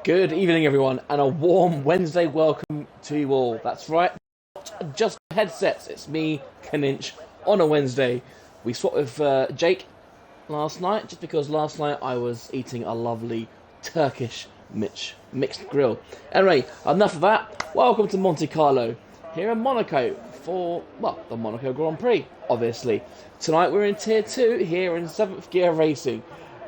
Good evening, everyone, and a warm Wednesday welcome to you all. That's right, not just headsets. It's me, Kaninch, on a Wednesday. We swapped with Jake last night, just because last night I was eating a lovely Turkish mixed grill. Anyway, enough of that. Welcome to Monte Carlo, here in Monaco, for, well, the Monaco Grand Prix, obviously. Tonight we're in Tier 2, here in 7th Gear Racing.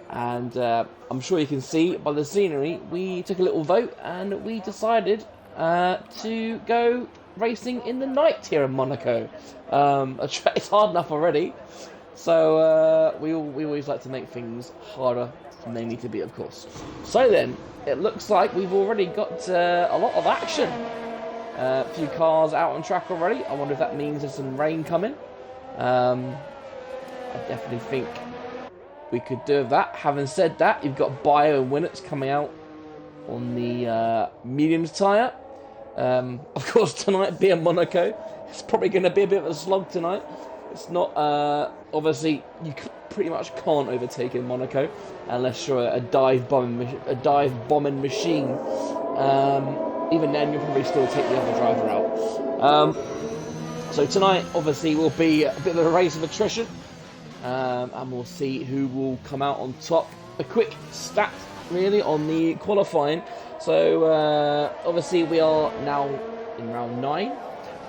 And I'm sure you can see by the scenery, we took a little vote and we decided to go racing in the night here in Monaco. It's hard enough already, so we always like to make things harder than they need to be, of course. So then, it looks like we've already got a lot of action. A few cars out on track already. I wonder if that means there's some rain coming. I definitely think we could do that. Having said that, you've got Bio and Winnets coming out on the mediums tyre. Of course, tonight being Monaco, it's probably going to be a bit of a slog tonight. It's not, obviously, you pretty much can't overtake in Monaco unless you're a dive bombing machine. Even then, you'll probably still take the other driver out. So tonight, obviously, will be a bit of a race of attrition. And we'll see who will come out on top. A quick stat, really, on the qualifying. So, obviously, we are now in round 9.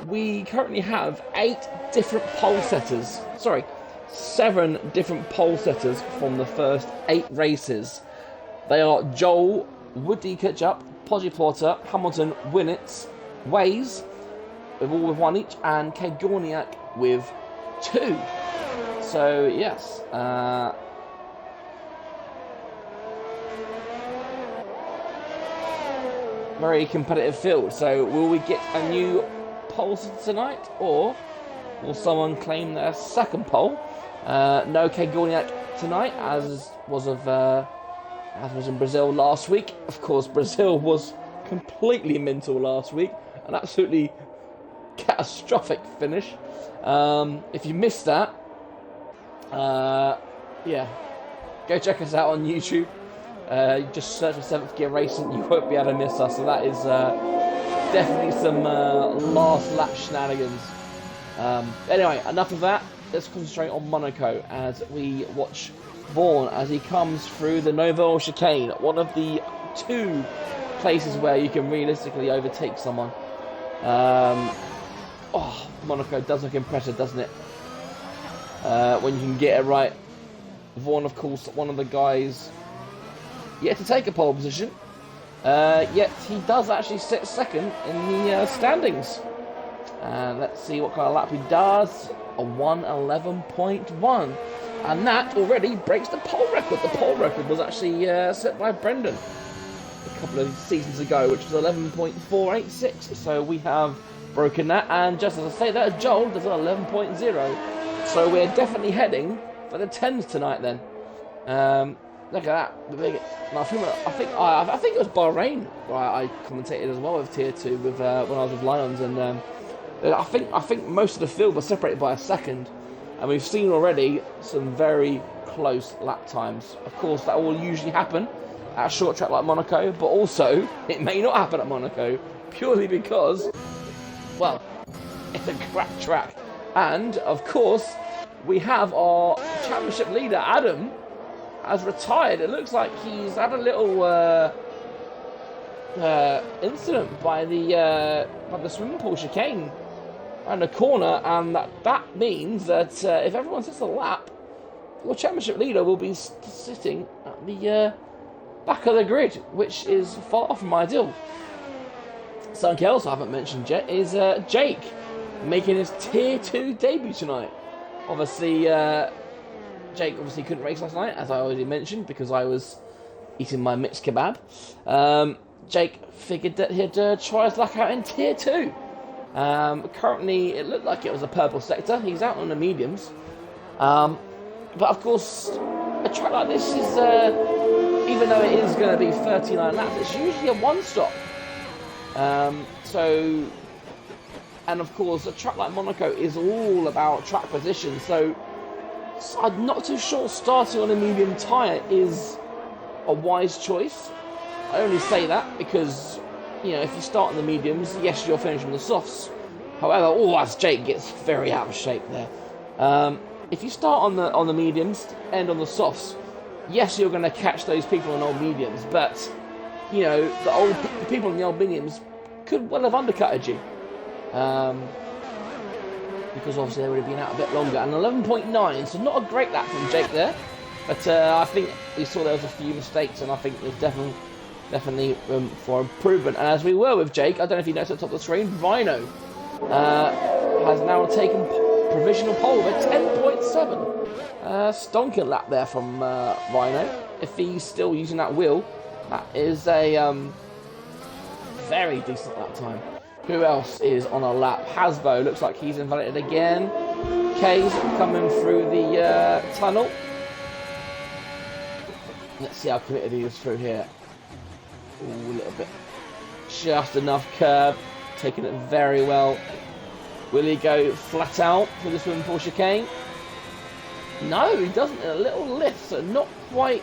We currently have 7 different pole setters from the first 8 races. They are Joel, Woody Ketchup, Podgy Porter, Hamilton, Winnets, Ways, with all with 1 each, and Kagorniak with 2. So, yes, very competitive field. So, will we get a new pole tonight, or will someone claim their second pole? No Kagorniak tonight, as was in Brazil last week. Of course, Brazil was completely mental last week, an absolutely catastrophic finish. If you missed that, yeah, go check us out on YouTube. Just search for 7th Gear Racing. You won't be able to miss us. So that is definitely some last lap shenanigans. Anyway, enough of that. Let's concentrate on Monaco as we watch Vaughan as he comes through the Nouvelle Chicane, one of the 2 places where you can realistically overtake someone. Monaco does look impressive, doesn't it? When you can get it right. Vaughan, of course, one of the guys yet to take a pole position. Yet he does actually sit second in the standings. Let's see what kind of lap he does. A 1:11.1. And that already breaks the pole record. The pole record was actually set by Brendan a couple of seasons ago, which was 11.486. So we have broken that. And just as I say that, Joel does an 11.0. So we're definitely heading for the 10s tonight. Then, look at that. I think it was Bahrain where I commentated as well with Tier 2 with when I was with Lions, and I think most of the field was separated by a second, and we've seen already some very close lap times. Of course, that will usually happen at a short track like Monaco, but also it may not happen at Monaco purely because, well, it's a crap track. And, of course, we have our championship leader, Adam, has retired. It looks like he's had a little incident by the swimming pool chicane around the corner, and that means that if everyone sits a lap, your championship leader will be sitting at the back of the grid, which is far from ideal. Something else I haven't mentioned yet is Jake, making his Tier 2 debut tonight. Obviously, Jake obviously couldn't race last night, as I already mentioned, because I was eating my mixed kebab. Jake figured that he'd try his luck out in Tier 2. Currently, it looked like it was a purple sector. He's out on the mediums. But of course, a track like this is, even though it is going to be 39 laps, it's usually a one-stop. And of course, a track like Monaco is all about track position, so I'm not too sure starting on a medium tyre is a wise choice. I only say that because, you know, if you start on the mediums, yes, you're finishing the softs. However, as Jake gets very out of shape there. If you start on the mediums, end on the softs, yes, you're going to catch those people on old mediums, but, you know, the people on the old mediums could well have undercutted you. Because obviously they would have been out a bit longer. And 11.9, so not a great lap from Jake there. But I think we saw there was a few mistakes, and I think there's definitely room for improvement. And as we were with Jake, I don't know if you noticed at the top of the screen, Rhino has now taken provisional pole with 10.7. Stonking lap there from Rhino. If he's still using that wheel, that is a very decent lap time. Who else is on a lap? Hasbo looks like he's invalided again. K's coming through the tunnel. Let's see how committed he is through here. Ooh, a little bit. Just enough curve. Taking it very well. Will he go flat out for this swimming pool chicane? No, he doesn't. A little lift, so not quite.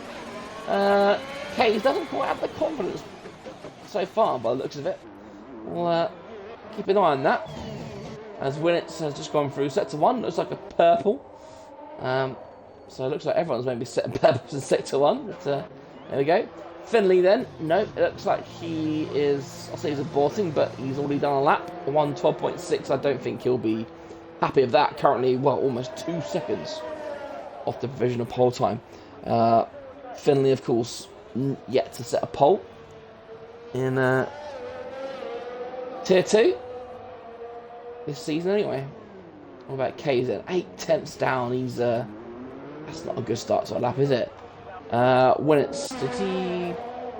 K's doesn't quite have the confidence so far by the looks of it. We'll keep an eye on that. As Winnets has just gone through sector 1, looks like a purple. So it looks like everyone's maybe setting purples in sector 1. But there we go. Finley then, no, it looks like he is, I'll say he's aborting, but he's already done a lap. 1:12.6, I don't think he'll be happy with that. Currently, well, almost 2 seconds off the provisional pole time. Finley, of course, yet to set a pole in Tier 2 this season anyway. What about K's then? 8/10 down. He's that's not a good start to a lap, is it? When it's did he?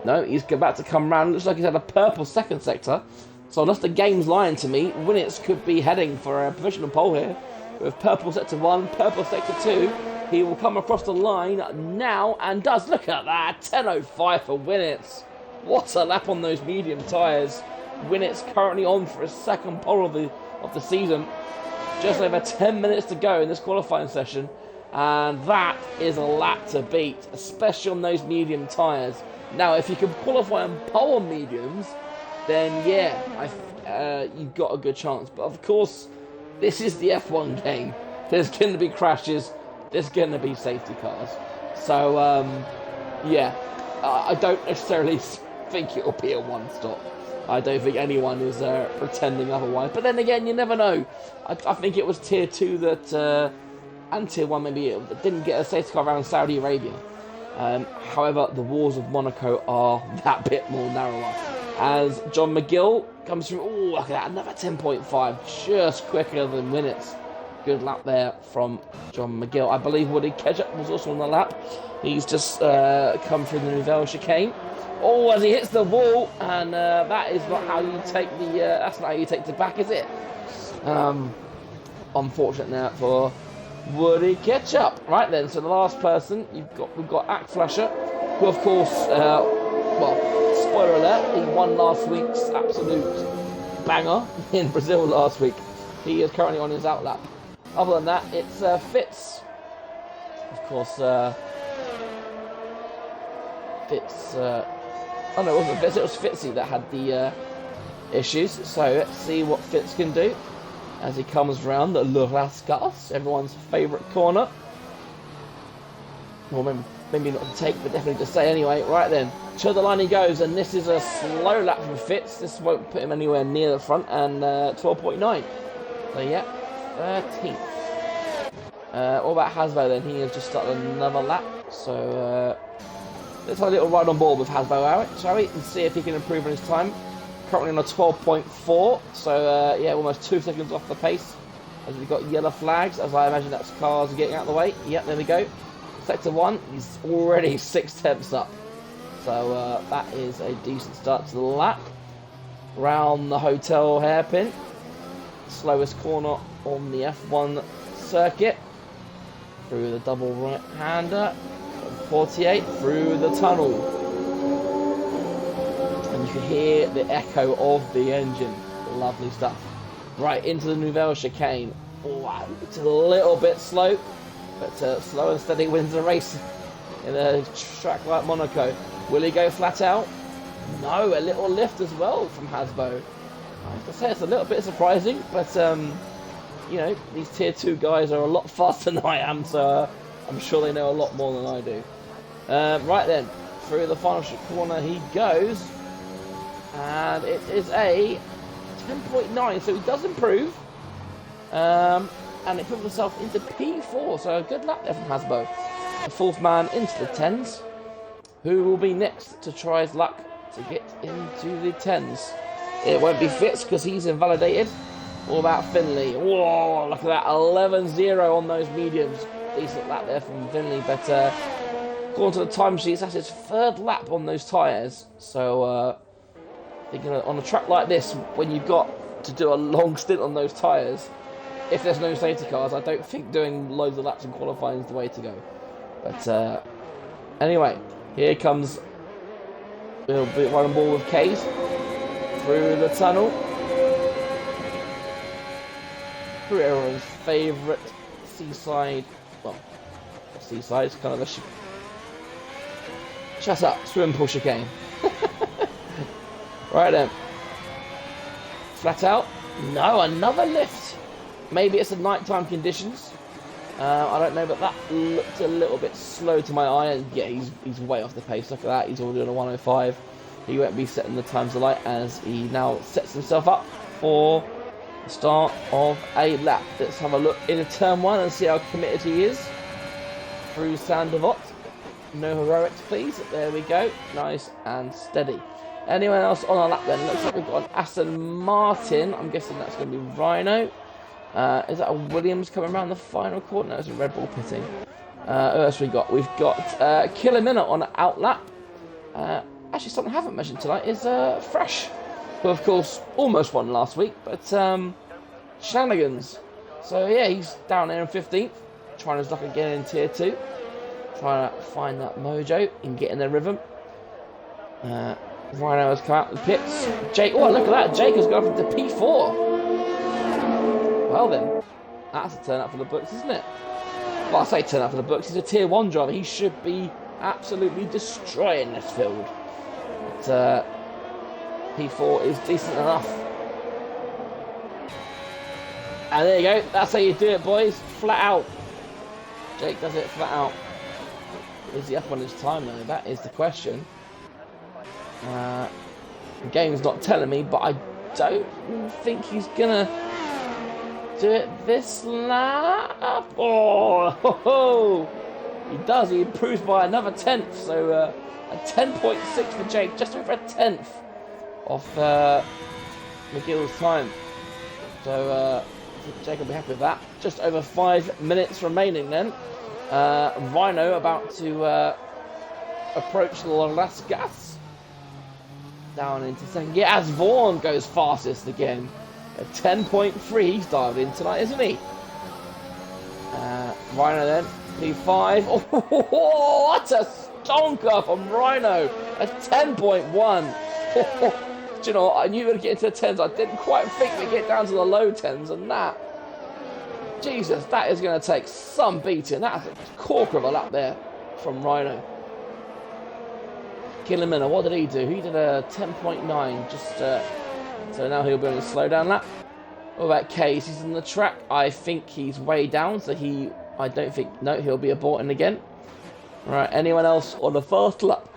No, he's about to come round. Looks like he's had a purple second sector. So unless the game's lying to me, Winnets could be heading for a provisional pole here with purple sector 1, purple sector 2. He will come across the line now and does. Look at that, 10.05 for Winnets. What a lap on those medium tyres. Winnets currently on for his second pole of the season. Just over 10 minutes to go in this qualifying session. And that is a lap to beat, especially on those medium tyres. Now, if you can qualify on pole on mediums, then yeah, you've got a good chance. But of course, this is the F1 game. There's going to be crashes. There's going to be safety cars. So, yeah, I don't necessarily think it'll be a one-stop. I don't think anyone is pretending otherwise. But then again, you never know. I think it was Tier 2 that... and Tier 1 maybe it didn't get a safety car around Saudi Arabia. However, the walls of Monaco are that bit more narrower. As John McGill comes through, oh, look at that, another 10.5, just quicker than Winnets. Good lap there from John McGill. I believe Woody Kedgett was also on the lap. He's just come through the Nouvelle chicane. Oh, as he hits the wall, and that is not how you take the. That's not how you take the back, is it? Unfortunate now for Woody Ketchup. Right then, so the last person we've got Act Flasher, who of course, well, spoiler alert, he won last week's absolute banger in Brazil last week. He is currently on his outlap. Other than that, it's Fitz. Of course, Fitz. Oh no, it wasn't Fitz. It was Fitzy that had the issues. So let's see what Fitz can do as he comes round the Le Lascaux, everyone's favourite corner. Well, maybe not to take, but definitely to say anyway. Right then, to the line he goes, and this is a slow lap from Fitz. This won't put him anywhere near the front, and 12.9. So yeah, 13th. What about Hasbo then? He has just started another lap. So let's have a little ride on board with Hasbo, shall we? And see if he can improve on his time. Currently on a 12.4. So yeah, almost 2 seconds off the pace. As we've got yellow flags, as I imagine that's cars getting out of the way. Yep, there we go. Sector 1, he's already 6 tenths up. So that is a decent start to the lap. Round the hotel hairpin. Slowest corner on the F1 circuit. Through the double right-hander. 48 through the tunnel. And you can hear the echo of the engine. Lovely stuff. Right, into the Nouvelle chicane. Wow, it's a little bit slow. But slow and steady wins the race in a track like Monaco. Will he go flat out? No, a little lift as well from Hasbro. I have to say it's a little bit surprising, but you know, these tier 2 guys are a lot faster than I am, so I'm sure they know a lot more than I do. Right then, through the final corner he goes, and it is a 10.9, so he does improve, and it puts himself into P4, so a good lap there from Hasbro. The fourth man into the 10s, who will be next to try his luck to get into the 10s. It won't be Fitz because he's invalidated. What about Finley? Whoa, look at that, 11-0 on those mediums. Decent lap there from Finley, but according to the timesheets, that's his third lap on those tyres. So, thinking on a track like this, when you've got to do a long stint on those tyres, if there's no safety cars, I don't think doing loads of laps in qualifying is the way to go. But anyway, here comes, we'll be running ball with Case through the tunnel. Through everyone's favourite seaside, well, seaside is kind of a shut up, swim pool chicane. Right then, flat out, no, another lift. Maybe it's the nighttime conditions, I don't know, but that looked a little bit slow to my eye, and yeah, he's way off the pace. Look at that, he's already on a 105. He won't be setting the times of light as he now sets himself up for the start of a lap. Let's have a look into turn 1 and see how committed he is. Through Sandevot. No heroics, please. There we go. Nice and steady. Anyone else on our lap then? Looks like we've got an Aston Martin. I'm guessing that's going to be Rhino. Is that a Williams coming around the final corner? No, it's a Red Bull pitting. Who else we got? We've got Killer Minute on out lap. Actually, something I haven't mentioned tonight is Fresh, who of course almost won last week, but shenanigans. So yeah, he's down there in 15th, trying his luck again in tier 2, trying to find that mojo and get in their rhythm. Rhino has come out of the pits. Jake, oh look at that, Jake has gone up into P4. Well then, that's a turn up for the books, isn't it? Well, I say turn up for the books, he's a tier 1 driver, he should be absolutely destroying this field. But P4 is decent enough. And there you go, that's how you do it, boys, flat out. Jake does it flat out. Is he up on his time though? That is the question. The game's not telling me, but I don't think he's gonna do it this lap. Oh, ho, ho. He does. He improves by another 10th. So a 10.6 for Jake, just over a 10th off McGill's time. So I think Jake will be happy with that. Just over 5 minutes remaining then. Rhino about to approach the last gas. Down into second. Yeah, as Vaughan goes fastest again. A 10.3, he's dived in tonight, isn't he? Rhino then, P5. Oh, what a stonker from Rhino. A 10.1. Do you know what? I knew we would get into the 10s. I didn't quite think we'd get down to the low 10s, and that. Jesus, that is going to take some beating. That's a corker of a lap there from Rhino. Killamina, what did he do? He did a 10.9, just so now he'll be on a slow down lap. What about Case? He's on the track. I think he's way down, so I don't think, no, he'll be aborting again. Right, anyone else on the first lap?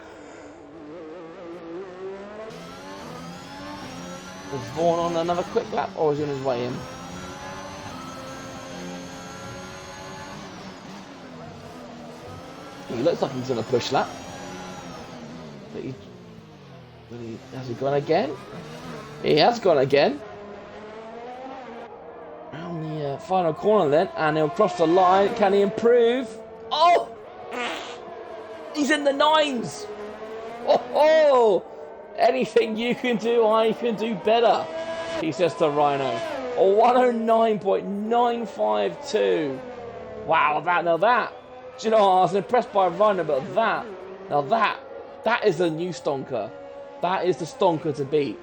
Is Vaughan on another quick lap, or is he on his way in? He looks like he's going to push lap. But has he gone again? He has gone again. Around the final corner then, and he'll cross the line. Can he improve? Oh! He's in the 9s! Oh! Anything you can do, I can do better, he says to Rhino. A 109.952. Wow, that. Do you know, I was impressed by Rhino, but that is the new stonker. That is the stonker to beat.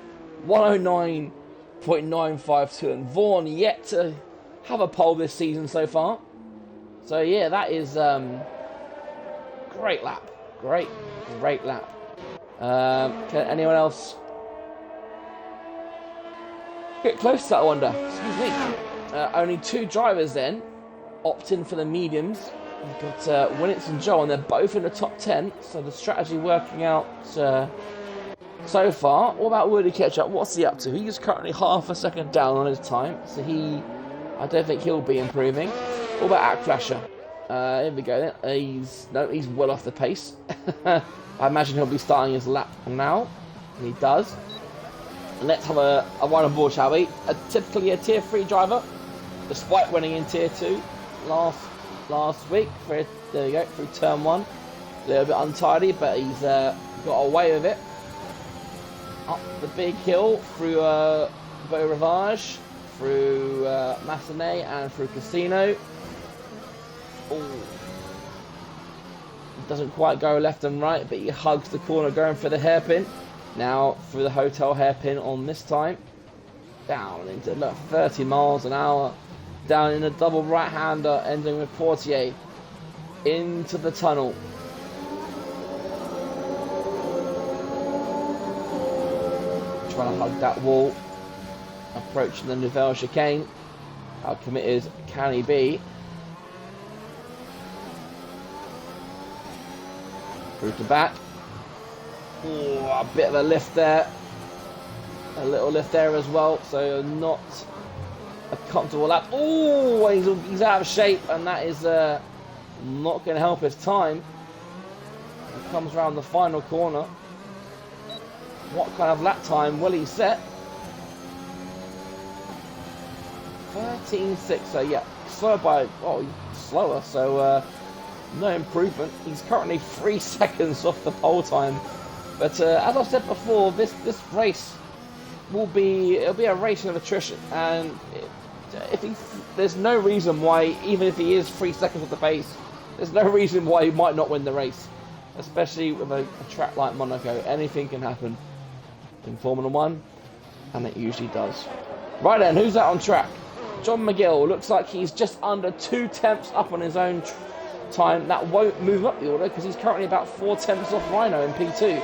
109.952, and Vaughan yet to have a pole this season so far. So yeah, that is great lap. Great lap. Can anyone else get close to that, I wonder? Excuse me. Only 2 drivers then opt in for the mediums. We've got Winnitz and Joel, and they're both in the top 10, so the strategy working out so far. What about Woody Ketchup? What's he up to? He's currently half a second down on his time, so I don't think he'll be improving. What about Ackflasher? Here we go then. He's well off the pace. I imagine he'll be starting his lap now, and he does. Let's have a run on board, shall we? Typically a tier 3 driver, despite winning in tier 2 last week. There you go, through turn 1. A little bit untidy, but he's got away with it. Up the big hill through Beau Rivage, through Massenet, and through Casino. Oh, doesn't quite go left and right, but he hugs the corner going for the hairpin. Now through the hotel hairpin on this time. Down into 30 miles an hour. Down in a double right-hander, ending with Portier. Into the tunnel. Trying to hug that wall. Approaching the Nouvelle chicane. How committed can he be? Through to back. Ooh, a bit of a lift there. A little lift there as well. So not a comfortable lap. Oh, he's out of shape, and that is not going to help his time. He comes around the final corner. What kind of lap time will he set? 13.6. So yeah, slower by slower. So no improvement. He's currently 3 seconds off the pole time. But as I said before, this race it'll be a race of attrition, and there's no reason why, even if he is 3 seconds off the pace, there's no reason why he might not win the race, especially with a track like Monaco. Anything can happen in Formula 1, and it usually does. Right then, who's that on track? John McGill. Looks like he's just under 2 tenths up on his own time. That won't move up the order because he's currently about 4 tenths off Rhino in P2.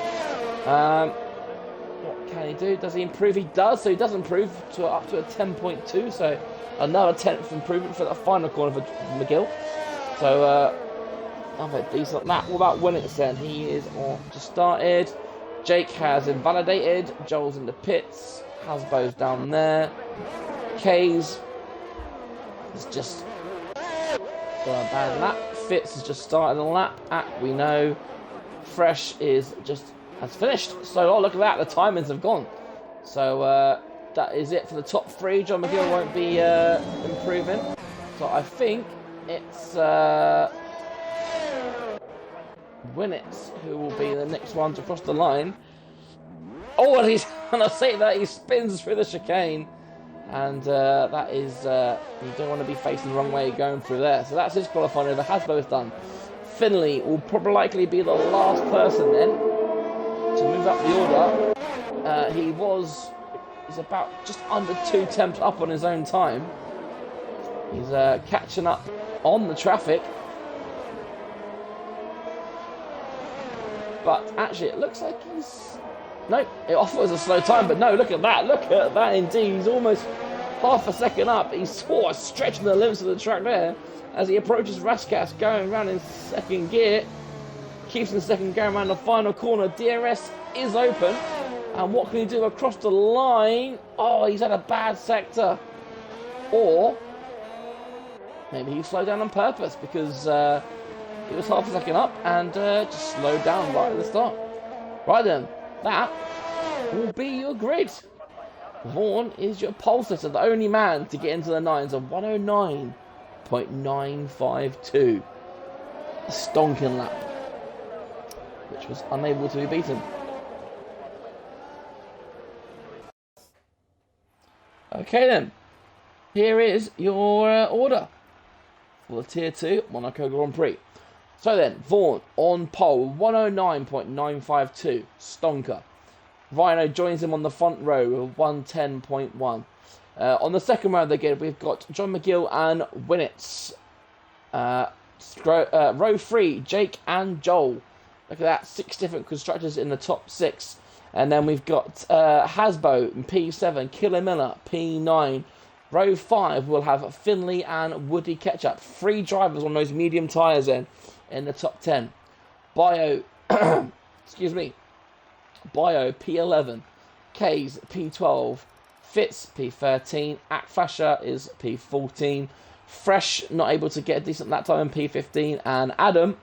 What can he do? Does he improve? He does. So he does improve up to a 10.2. So another 10th improvement for that final corner for McGill. So another decent lap. What about Winnitz then? He is just started. Jake has invalidated. Joel's in the pits. Hasbo's down there. K's is just got a bad lap. Fitz has just started a lap. We know. Fresh has finished. So look at that. The timings have gone. So that is it for the top 3. John McGill won't be improving. So I think it's Winnitz who will be the next one to cross the line. Oh, and I say that he spins through the chicane. And that is, you don't want to be facing the wrong way going through there. So that's his qualifying over. Hasbo is done. Finley will probably likely be the last person then to move up the order. He's about just under 2 tenths up on his own time. He's catching up on the traffic. But actually, it looks like he's... No, it offers a slow time, but no, look at that. Look at that indeed. He's almost half a second up. He's sort of stretching the limits of the track there as he approaches Raskas, going around in second gear. Keeps in second, going around the final corner. DRS is open. And what can he do across the line? Oh, he's had a bad sector. Or maybe he slowed down on purpose because he was half a second up and just slowed down right at the start. Right then, that will be your grid. Vaughan is your pole sitter, the only man to get into the nines of 109.952. A stonking lap, which was unable to be beaten. Okay then, here is your order for the Tier 2 Monaco Grand Prix. So then, Vaughan on pole, 109.952, stonker. Rhino joins him on the front row with 110.1. On the second row again, we've got John McGill and Winnitz. Row 3, Jake and Joel. Look at that, 6 different constructors in the top 6. And then we've got Hasbo in P7, Killer Miller P9. Row 5 will have Finley and Woody Ketchup. 3 drivers on those medium tyres in the top 10. Bio, excuse me, Bio P11, K's P12, Fitz P13, Akfasher is P14, Fresh not able to get a decent lap time in P15, and Adam,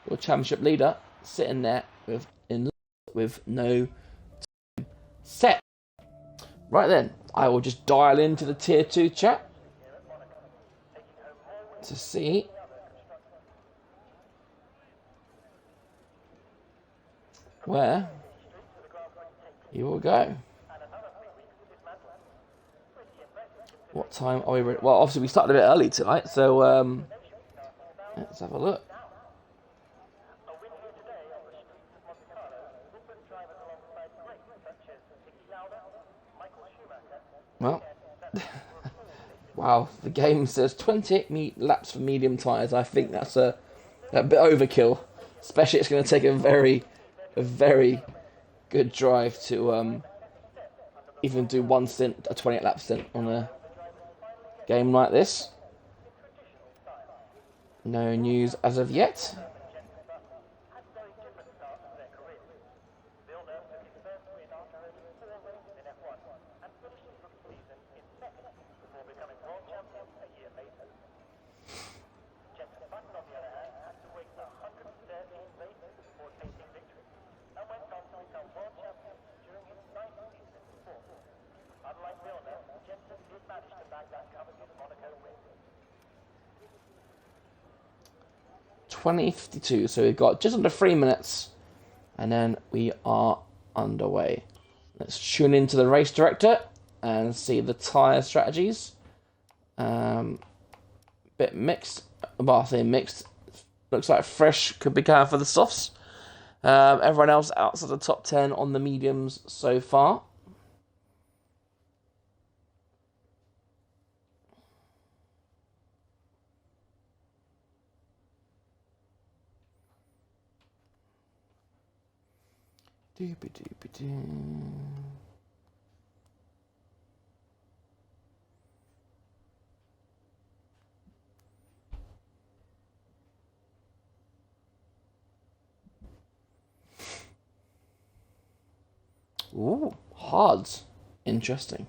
your championship leader, sitting there with no set. Right then, I will just dial into the Tier 2 chat to see where you will go. What time are we ready? Well, obviously we started a bit early tonight, so let's have a look. Well, wow, the game says 28 laps for medium tyres. I think that's a bit overkill. Especially it's going to take a very good drive to even do one stint, a 28 lap stint on a game like this. No news as of yet. .20:52, so we've got just under 3 minutes, and then we are underway. Let's tune into the race director and see the tyre strategies. Bit mixed. Well, I say mixed. Looks like Fresh could be going for the softs. Everyone else outside the top 10 on the mediums so far. Ooh, hards. Interesting.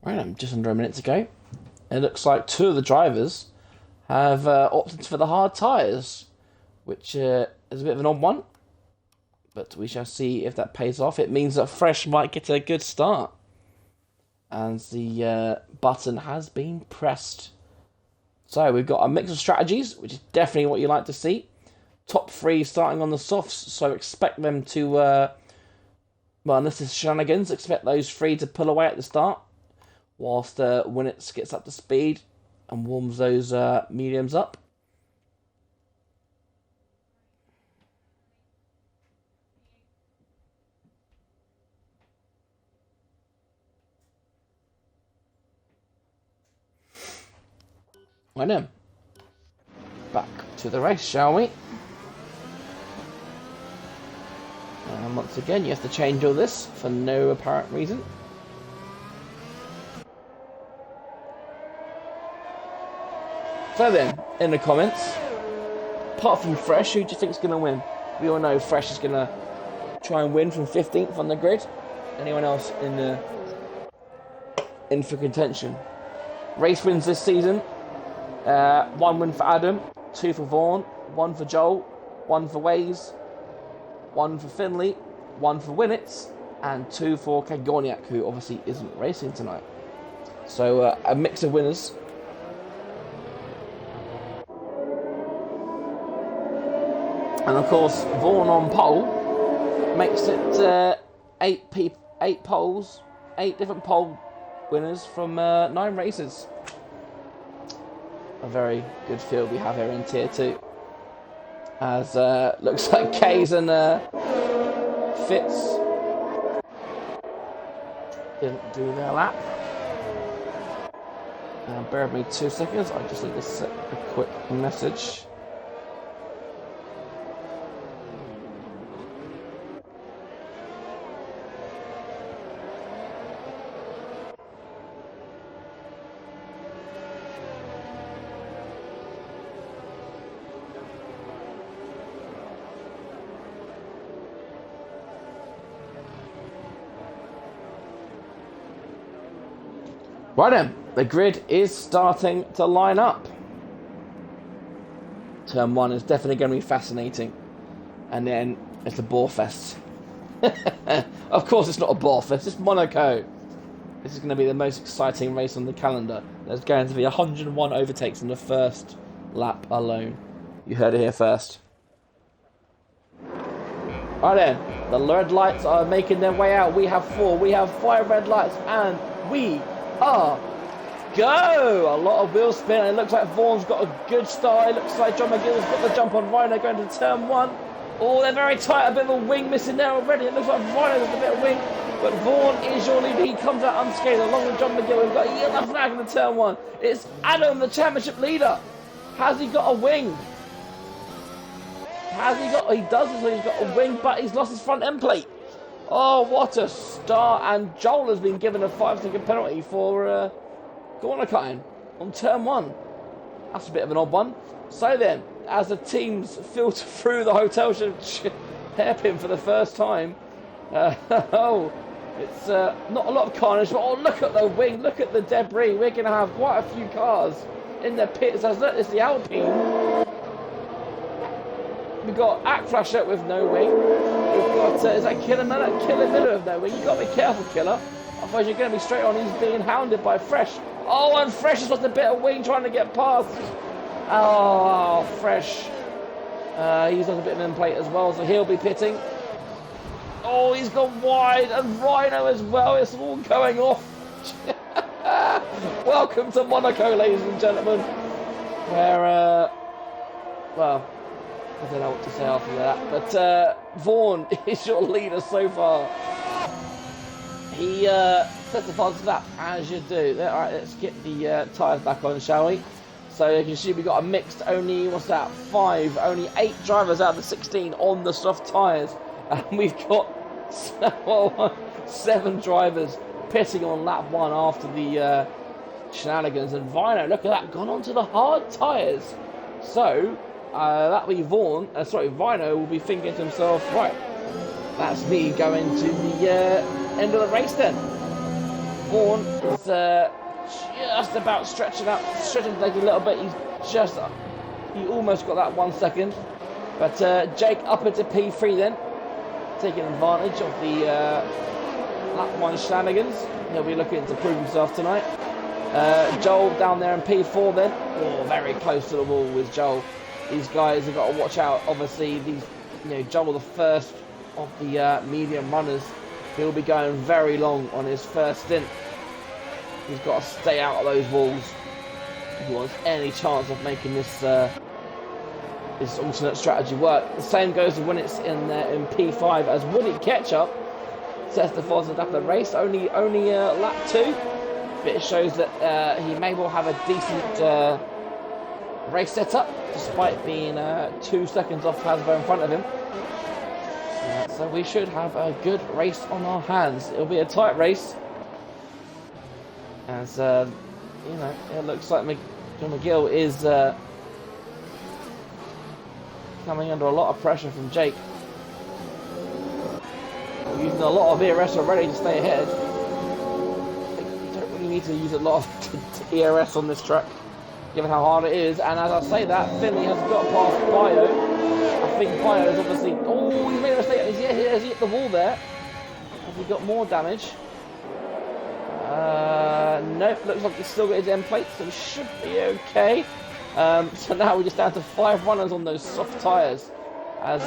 Right, I'm just under a minute to go. It looks like 2 of the drivers have opted for the hard tyres, which is a bit of an odd one. But we shall see if that pays off. It means that Fresh might get a good start. And the button has been pressed. So we've got a mix of strategies, which is definitely what you like to see. Top 3 starting on the softs, so expect them to, well, unless it's shenanigans, expect those 3 to pull away at the start. Whilst Winnets gets up to speed and warms those mediums up. Right then, back to the race, shall we? And once again, you have to change all this for no apparent reason. So then, in the comments, apart from Fresh, who do you think is going to win? We all know Fresh is going to try and win from 15th on the grid. Anyone else in for contention? Race wins this season. 1 win for Adam, 2 for Vaughan, 1 for Joel, 1 for Waze, 1 for Finley, 1 for Winnets, and 2 for Kagorniak, who obviously isn't racing tonight. So a mix of winners. And of course, Vaughan on pole makes it 8 poles, 8 different pole winners from 9 races. A very good field we have here in Tier 2. As looks like Kays and Fitz didn't do their lap. Bear with me 2 seconds, I just need to set a quick message. Right then, the grid is starting to line up. Turn 1 is definitely going to be fascinating. And then it's a bore fest. Of course it's not a bore fest, it's Monaco. This is going to be the most exciting race on the calendar. There's going to be 101 overtakes in the first lap alone. You heard it here first. Right then, the red lights are making their way out. We have 4, we have 5 red lights, and we are go! A lot of wheel spin. It looks like Vaughan's got a good start. It looks like John McGill's got the jump on Rhino going to turn 1. Oh, they're very tight. A bit of a wing missing there already. It looks like Rhino's got a bit of wing. But Vaughan is your leader. He comes out unscathed along with John McGill. We've got a yellow flag in the turn 1. It's Adam, the championship leader. Has he got a wing? Has he got... He does, so he's got a wing, but he's lost his front end plate. Oh, what a start. And Joel has been given a 5-second penalty for corner cutting on turn 1. That's a bit of an odd one. So then, as the teams filter through the hotel hairpin for the first time, it's not a lot of carnage, but oh, look at the wing, look at the debris. We're going to have quite a few cars in the pits. As look, it's the Alpine. We've got Akflasher with no wing. We've got, is that Killer Miller? Killer Miller with no wing. You've got to be careful, Killer. Otherwise you're going to be straight on. He's being hounded by Fresh. Oh, and Fresh has lost a bit of wing trying to get past. Oh, Fresh. He's lost a bit of end plate as well, so he'll be pitting. Oh, he's gone wide. And Rhino as well. It's all going off. Welcome to Monaco, ladies and gentlemen. Where, well... I don't know what to say after that, but Vaughan is your leader so far. He sets the fastest lap, as you do. Alright, let's get the tyres back on, shall we? So you can see we've got a mixed, only, what's that, 5, only 8 drivers out of the 16 on the soft tyres. And we've got 7 drivers pitting on lap 1 after the shenanigans. And Vino, look at that, gone onto the hard tyres. So... that'll be Vaughan, Rhino will be thinking to himself, right, that's me going to the end of the race then. Vaughan is just about stretching the leg a little bit. He almost got that 1 second. But Jake up into P3 then, taking advantage of the lap 1 shenanigans. He'll be looking to prove himself tonight. Joel down there in P4 then. Oh, very close to the wall with Joel. These guys have got to watch out. Obviously, Joel, the first of the medium runners, he'll be going very long on his first stint. He's got to stay out of those walls if he wants any chance of making this this alternate strategy work. The same goes when it's in P5 as Woody Ketchup sets the fastest lap of the race. Only lap 2, but it shows that he may well have a decent race setup, despite being 2 seconds off Plasbo in front of him. So we should have a good race on our hands. It'll be a tight race, as you know, it looks like John McGill is coming under a lot of pressure from Jake. We're using a lot of ERS already to stay ahead. You don't really need to use a lot of ERS on this track, given how hard it is. And as I say that, Finley has got past Bio. I think Bio is obviously... Oh, he's made a mistake. Has he hit the wall there? Has he got more damage? Nope, looks like he's still got his end plate, so he should be okay. So now we're just down to 5 runners on those soft tyres. As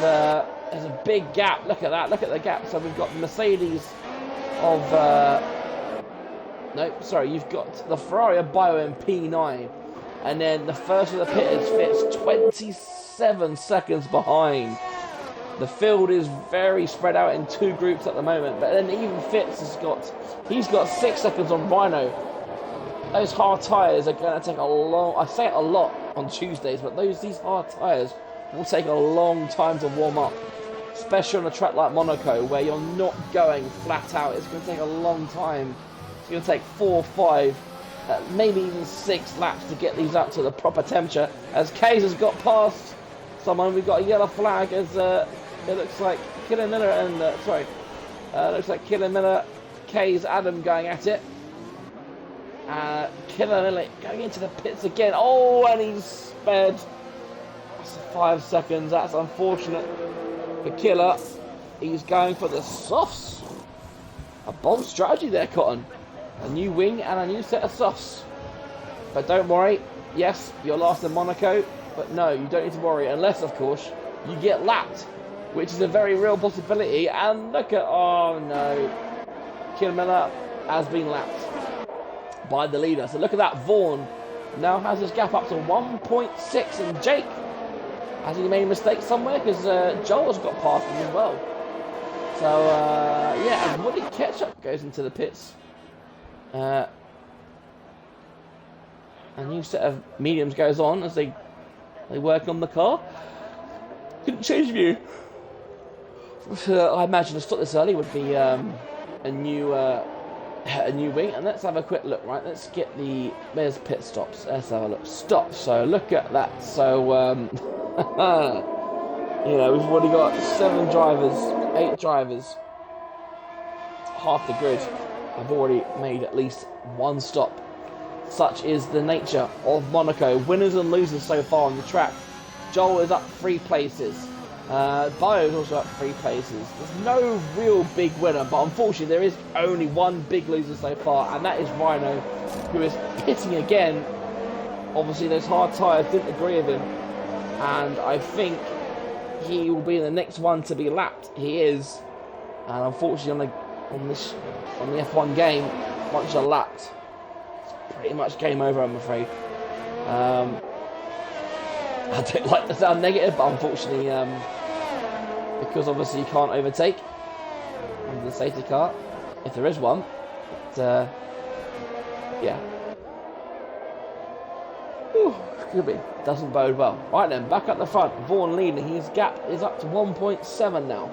there's a big gap. Look at that. Look at the gap. So we've got the Mercedes of... nope, sorry. You've got the Ferrari of Bio in P9. And then the first of the pitters fits 27 seconds behind. The field is very spread out in 2 groups at the moment. But then even Fitz he's got 6 seconds on Rhino. Those hard tyres are going to take a long... I say it a lot on Tuesdays, but these hard tyres will take a long time to warm up. Especially on a track like Monaco, where you're not going flat out. It's going to take a long time. It's going to take 4, 5, maybe even 6 laps to get these up to the proper temperature. As Kays has got past someone, we've got a yellow flag as it looks like Killian Miller and... looks like Killian Miller, Kays, Adam going at it. Killer Miller going into the pits again. Oh, and he's sped. That's 5 seconds. That's unfortunate for Killer. He's going for the softs. A bold strategy there, Cotton. A new wing and a new set of softs. But don't worry. Yes, you're last in Monaco. But no, you don't need to worry. Unless, of course, you get lapped. Which is a very real possibility. And look at... Oh, no. Killer Miller has been lapped by the leader. So look at that. Vaughan now has his gap up to 1.6, and Jake, has he made a mistake somewhere? Because Joel has got past him as well. So yeah, and Woody Ketchup goes into the pits. A new set of mediums goes on as they work on the car. Couldn't change view. I imagine to stop this early would be a new wing. And let's have a quick look. Right, let's get there's pit stops. Let's have a look. Stop. So look at that. So you know, we've already got 7 drivers, 8 drivers, half the grid. I've already made at least 1 stop. Such is the nature of Monaco. Winners and losers so far on the track. Joel is up 3 places. Bio is also up 3 places. There's no real big winner, but unfortunately there is only 1 big loser so far, and that is Rhino, who is pitting again. Obviously those hard tyres didn't agree with him, and I think he will be the next one to be lapped. He is, and unfortunately on the F1 game, once you're lapped, it's pretty much game over, I'm afraid. I don't like to sound negative, but unfortunately, because obviously you can't overtake under the safety car, if there is one, but, yeah. Whew, could be. Doesn't bode well. Right then, back up the front. Vaughan leading. His gap is up to 1.7 now.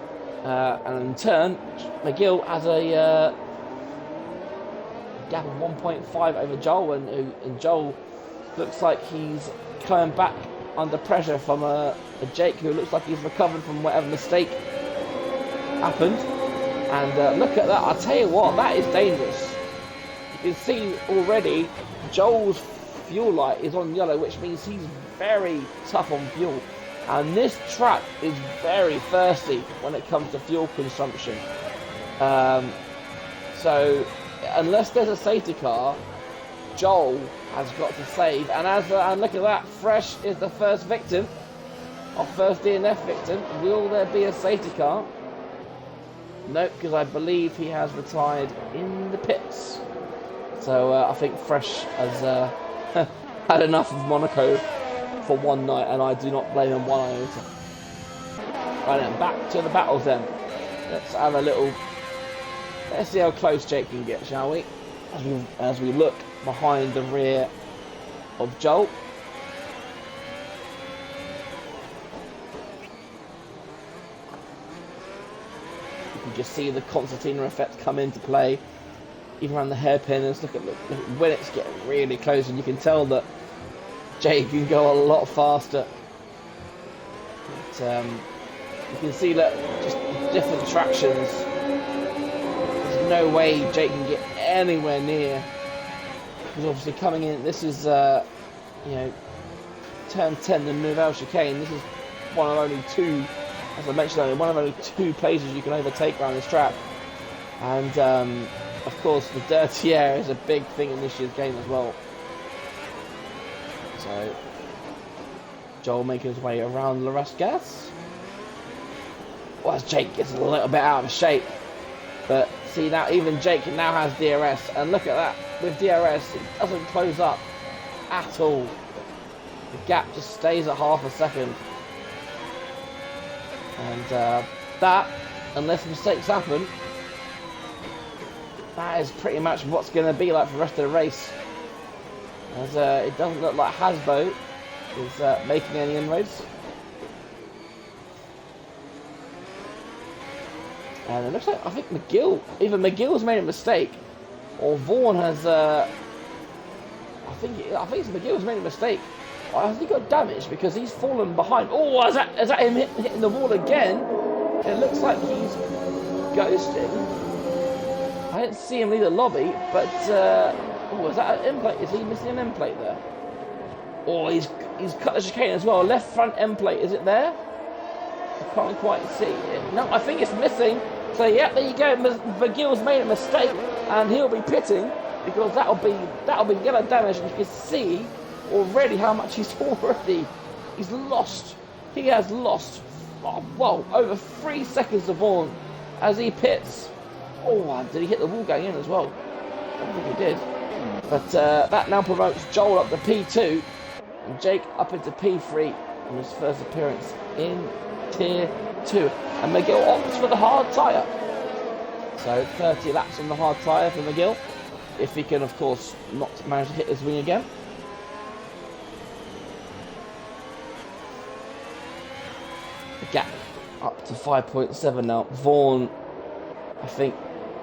And in turn, McGill has a gap of 1.5 over Joel, and Joel looks like he's coming back under pressure from a Jake who looks like he's recovered from whatever mistake happened. And look at that. I'll tell you what, that is dangerous. You can see already Joel's fuel light is on yellow, which means he's very tough on fuel. And this track is very thirsty when it comes to fuel consumption. So unless there's a safety car, Joel has got to save. And and look at that, Fresh is the first victim, our first DNF victim. Will there be a safety car? Nope, because I believe he has retired in the pits. So I think Fresh has had enough of Monaco for one night, and I do not blame him one iota. Right then, back to the battles then. Let's have a little... Let's see how close Jake can get, shall we? As we look behind the rear of Joel. You can see the concertina effect come into play, even around the hairpins. Look at when it's getting really close, and you can tell that Jake can go a lot faster. But, you can see that just different tractions. There's no way Jake can get anywhere near. Because obviously coming in, this is you know, turn 10, the Nouvelle Chicane. This is one of only two, as I mentioned earlier, one of only two places you can overtake around this track. And of course, the dirty air is a big thing in this year's game as well. So Joel making his way around La Rascasse. Well, as Jake gets a little bit out of shape. But see now, even Jake now has DRS. And look at that. With DRS, it doesn't close up at all. The gap just stays at half a second. And that, unless mistakes happen, that is pretty much what's going to be like for the rest of the race. As it doesn't look like Hasbo is making any inroads. And it looks like, I think either McGill's made a mistake, or Vaughan has, I think it's McGill's made a mistake. I think he got damaged because he's fallen behind. Oh, is that him hitting the wall again? It looks like he's ghosting. I didn't see him leave the lobby, but, oh, is that an end plate? Is he missing an end plate there? Oh, he's cut the chicane as well. Left front end plate, is it there? I can't quite see it. No, I think it's missing. So yeah, there you go. McGill's made a mistake, and he'll be pitting because that'll be yellow damage. And you can see already how much he's lost. He has lost. Oh, whoa, over 3 seconds of Vaughan as he pits. Oh, did he hit the wall going in as well? I don't think he did. But that now promotes Joel up to P2 and Jake up into P3 on his first appearance in Tier 2. And McGill opts for the hard tyre. So 30 laps on the hard tyre for McGill. If he can, of course, not manage to hit his wing again. The gap up to 5.7 now. Vaughan, I think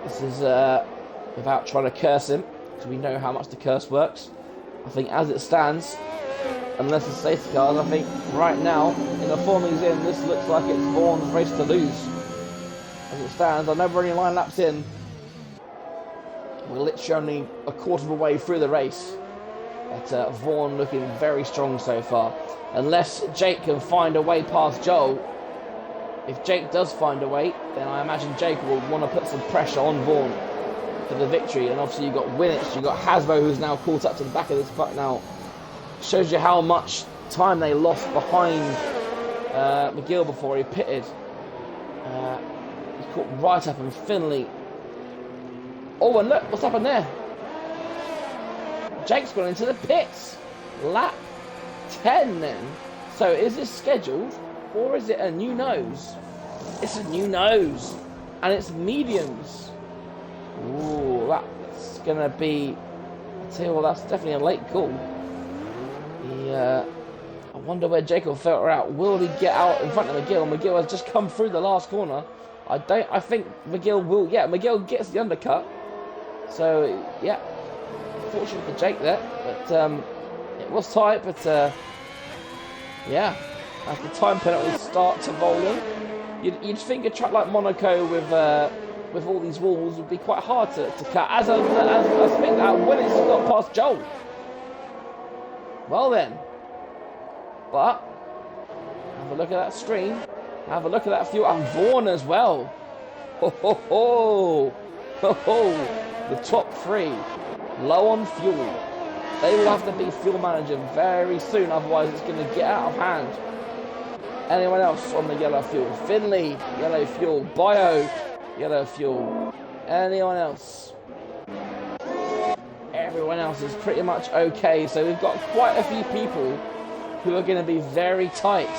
this is without trying to curse him, because we know how much the curse works. I think as it stands, unless it's safety cars, I think right now, in the form he's in, this looks like it's Vaughan's race to lose. As it stands, I know we're only 9 laps in. We're literally only a quarter of the way through the race. But Vaughan looking very strong so far. Unless Jake can find a way past Joel. If Jake does find a way, then I imagine Jake will want to put some pressure on Vaughan for the victory. And obviously you've got Winnich, you've got Hasbo, who's now caught up to the back of this truck now. Shows you how much time they lost behind McGill before he pitted. He's caught right up in Finley. Oh, and look, what's happened there? Jake's gone into the pits. Lap 10 then. So is this scheduled or is it a new nose? It's a new nose. And it's mediums. Ooh, that's going to be... I'll tell you what, that's definitely a late call. I wonder where Jake will filter out. Will he get out in front of McGill? McGill has just come through the last corner. I think McGill will. Yeah, McGill gets the undercut. So yeah, fortunate for Jake there, but it was tight. But yeah, as the time penalties start to roll in, you'd think a track like Monaco with all these walls would be quite hard to cut. As I think that Winnich got past Joel. Well then, but have a look at that screen. Have a look at that fuel, and Vaughan as well. Ho ho ho! Ho ho! The top three, low on fuel. They will have to be fuel manager very soon, otherwise it's going to get out of hand. Anyone else on the yellow fuel? Finley, yellow fuel. Bio, yellow fuel. Anyone else? Everyone else is pretty much okay. So we've got quite a few people who are going to be very tight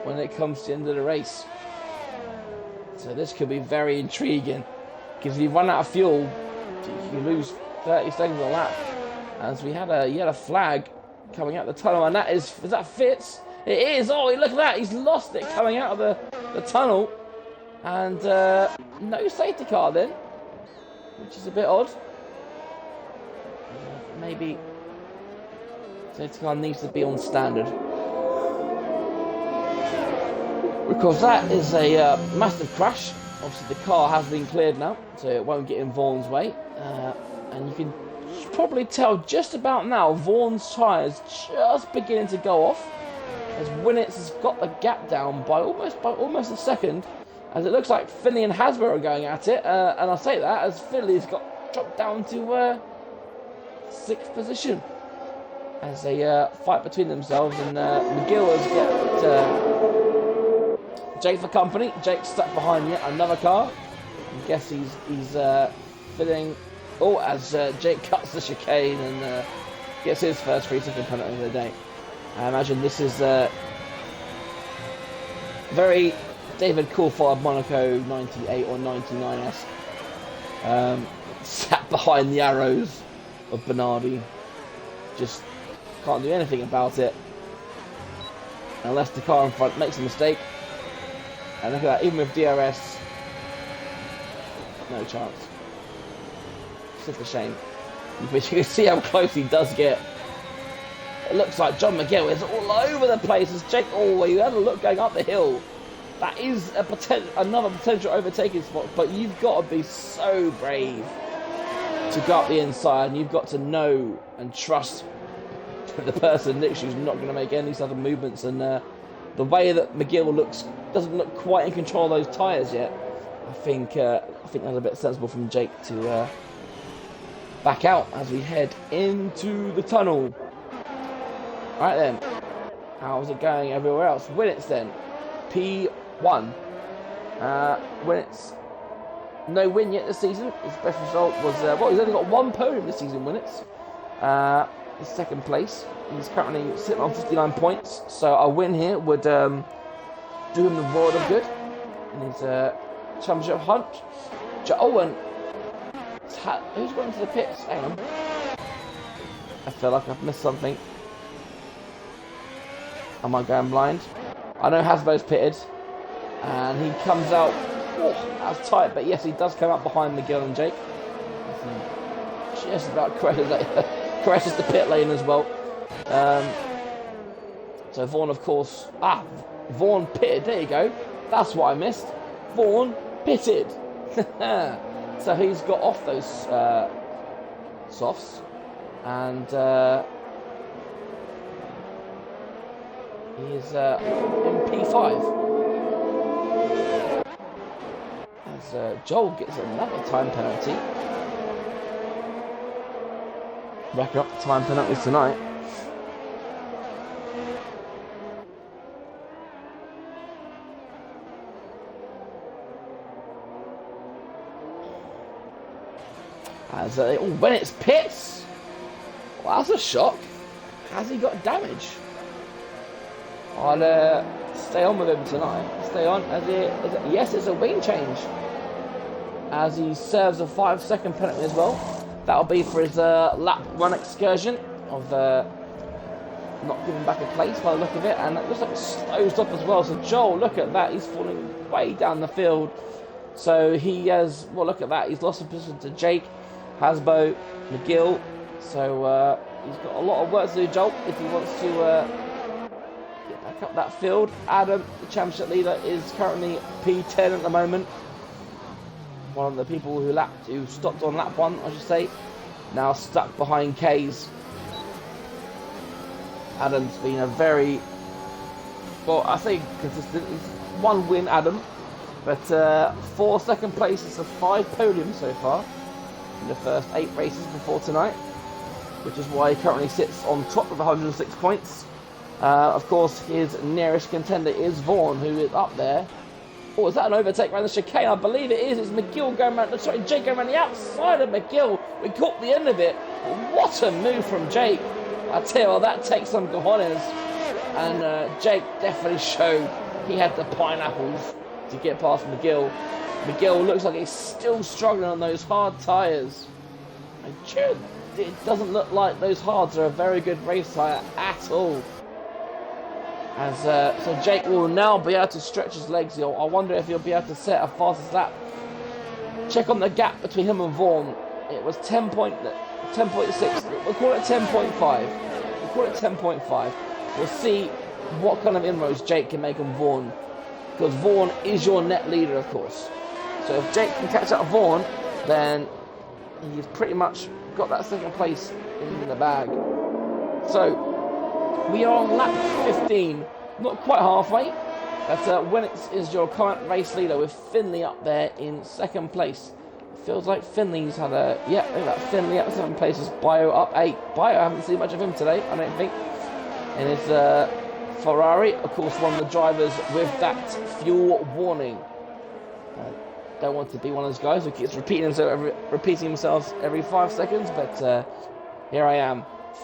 when it comes to the end of the race. So this could be very intriguing. Because if you run out of fuel, you lose 30 seconds a lap. As we had a yellow flag coming out the tunnel, and that is that Fitz? It is. Oh, look at that. He's lost it coming out of the tunnel. And no safety car then, which is a bit odd. Maybe safety car needs to be on standard. Because that is a massive crash. Obviously the car has been cleared now, so it won't get in Vaughan's way. And you can probably tell just about now, Vaughan's tyres just beginning to go off. As Winnets has got the gap down by almost a second. As it looks like Finley and Hasbro are going at it. And I say that as Finley's got dropped down to 6th position. As they fight between themselves, and McGill has got Jake for company. Jake's stuck behind yet another car. I guess he's filling. Oh, as Jake cuts the chicane and gets his first 3-second penalty of the day. I imagine this is very David Coulthard Monaco 98 or 99-esque. Sat behind the arrows of Bernardi. Just can't do anything about it unless the car in front makes a mistake. And look at that, even with DRS, no chance. Such a shame. But you can see how close he does get. It looks like John McGill is all over the place as Jake. Oh, you had a look going up the hill. That is another potential overtaking spot, but you've got to be so brave to go up the inside, and you've got to know and trust the person next to you is not going to make any sort of movements. And the way that McGill doesn't look quite in control of those tyres yet. I think that's a bit sensible from Jake to back out as we head into the tunnel. Right then, how's it going everywhere else? Winnets then, P1. Winnets, no win yet this season. His best result was, he's only got one podium this season, Winnets. His second place. He's currently sitting on 59 points, so a win here would do him the world of good in his championship hunt. Owen, who's going to the pits? Hang on. I feel like I've missed something. Am I going blind? I know Hasbro's pitted, and he comes out. Oh, that's tight, but yes, he does come up behind McGill and Jake. Just about crashes the pit lane as well. So Vaughan, of course. Vaughan pitted. There you go. That's what I missed. Vaughan pitted. So he's got off those softs, and he is in P5. As Joel gets another time penalty. Racking up the time penalties tonight. As when it's pits, well, that's a shock. Has he got damage? I'll stay on with him tonight. Stay on. Yes, it's a wing change. As he serves a 5-second penalty as well. That'll be for his lap run excursion of not giving back a place by the look of it. And it looks like it slows up as well. So Joel, look at that. He's falling way down the field. So he has, well, look at that. He's lost a position to Jake, Hasbro, McGill. So he's got a lot of work to do, Joel, if he wants to get back up that field. Adam, the championship leader, is currently P10 at the moment. One of the people who stopped on lap 1, I should say, now stuck behind K's. Adam's been a very, well, I think consistent. He's one win, Adam, but 4 second places of 5 podiums so far in the first 8 races before tonight, which is why he currently sits on top with 106 points. Of course, his nearest contender is Vaughan, who is up there. Oh, is that an overtake around the chicane? I believe it is. It's McGill going around, Jake going around the outside of McGill. We caught the end of it. What a move from Jake. I tell you what, that takes some cojones. And Jake definitely showed he had the pineapples to get past McGill. McGill looks like he's still struggling on those hard tyres. It doesn't look like those hards are a very good race tyre at all. As so Jake will now be able to stretch his legs. I wonder if he'll be able to set a fastest lap. Check on the gap between him and Vaughan. It was 10.6. We'll call it 10.5. We'll call it 10.5. We'll see what kind of inroads Jake can make on Vaughan. Because Vaughan is your net leader, of course. So if Jake can catch up Vaughan, then he's pretty much got that second place in the bag. So we are on lap 15, not quite halfway. That's Winnix is your current race leader with Finley up there in second place. Feels like Finley's had a look at that. Finley up 7 places, Bio up 8. Bio, I haven't seen much of him today, I don't think. And it's Ferrari, of course, one of the drivers with that fuel warning. Don't want to be one of those guys who keeps repeating himself every 5 seconds, but here I am.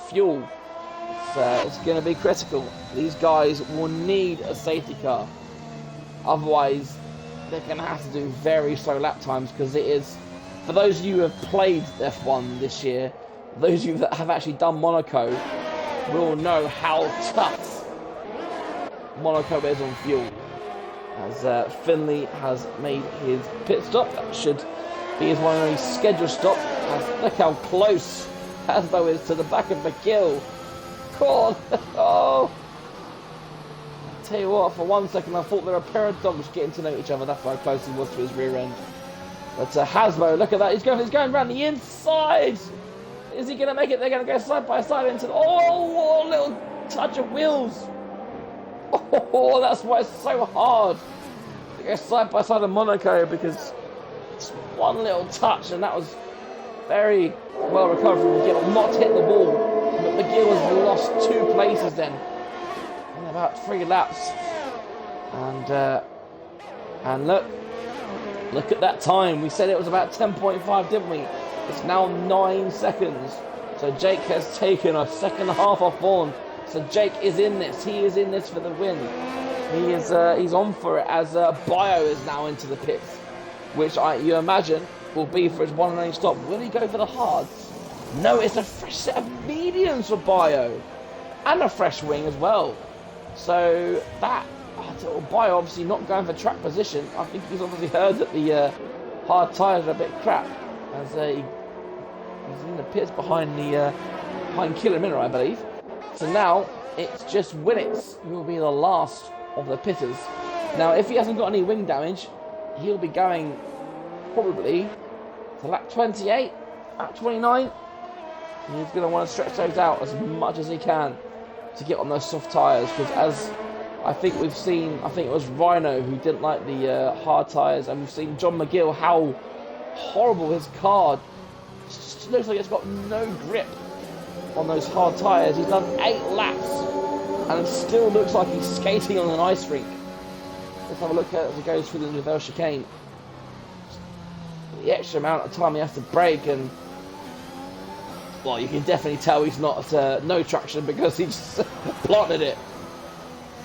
Fuel. It's going to be critical. These guys will need a safety car. Otherwise, they're going to have to do very slow lap times, because it is, for those of you who have played F1 this year, those of you that have actually done Monaco will know how tough Monaco is on fuel. As Finley has made his pit stop, that should be his one and only scheduled stop. As look how close Hasbro is to the back of McGill. God, oh! I tell you what, for 1 second I thought they were a pair of dogs getting to know each other. That's how close he was to his rear end. But Hasbro, look at that, he's going around the inside. Is he going to make it? They're going to go side by side into the... Oh, a little touch of wheels. Oh, that's why it's so hard to go side by side in Monaco, because it's one little touch, and that was very well recovered from McGill. Not hit the wall, but McGill has lost 2 places then in about 3 laps. And look at that time. We said it was about 10.5, didn't we? It's now 9 seconds. So Jake has taken a second half off Vaughan. So Jake is in this. He is in this for the win. He's on for it, as Bio is now into the pits, which you imagine will be for his one and only stop. Will he go for the hards? No, it's a fresh set of mediums for Bio, and a fresh wing as well. So that Bio obviously not going for track position. I think he's obviously heard that the hard tyres are a bit crap, as he's in the pits behind Killer Miller, I believe. So now it's just Winnix who will be the last of the pitters. Now, if he hasn't got any wing damage, he'll be going probably to lap 28, lap 29. He's going to want to stretch those out as much as he can to get on those soft tyres, because as I think we've seen, I think it was Rhino who didn't like the hard tyres, and we've seen John McGill, how horrible his car just looks like it's got no grip on those hard tyres. He's done 8 laps and it still looks like he's skating on an ice rink. Let's have a look at it as he goes through the Nouvelle chicane. The extra amount of time he has to brake, and well, you can definitely tell he's not no traction, because he just planted it.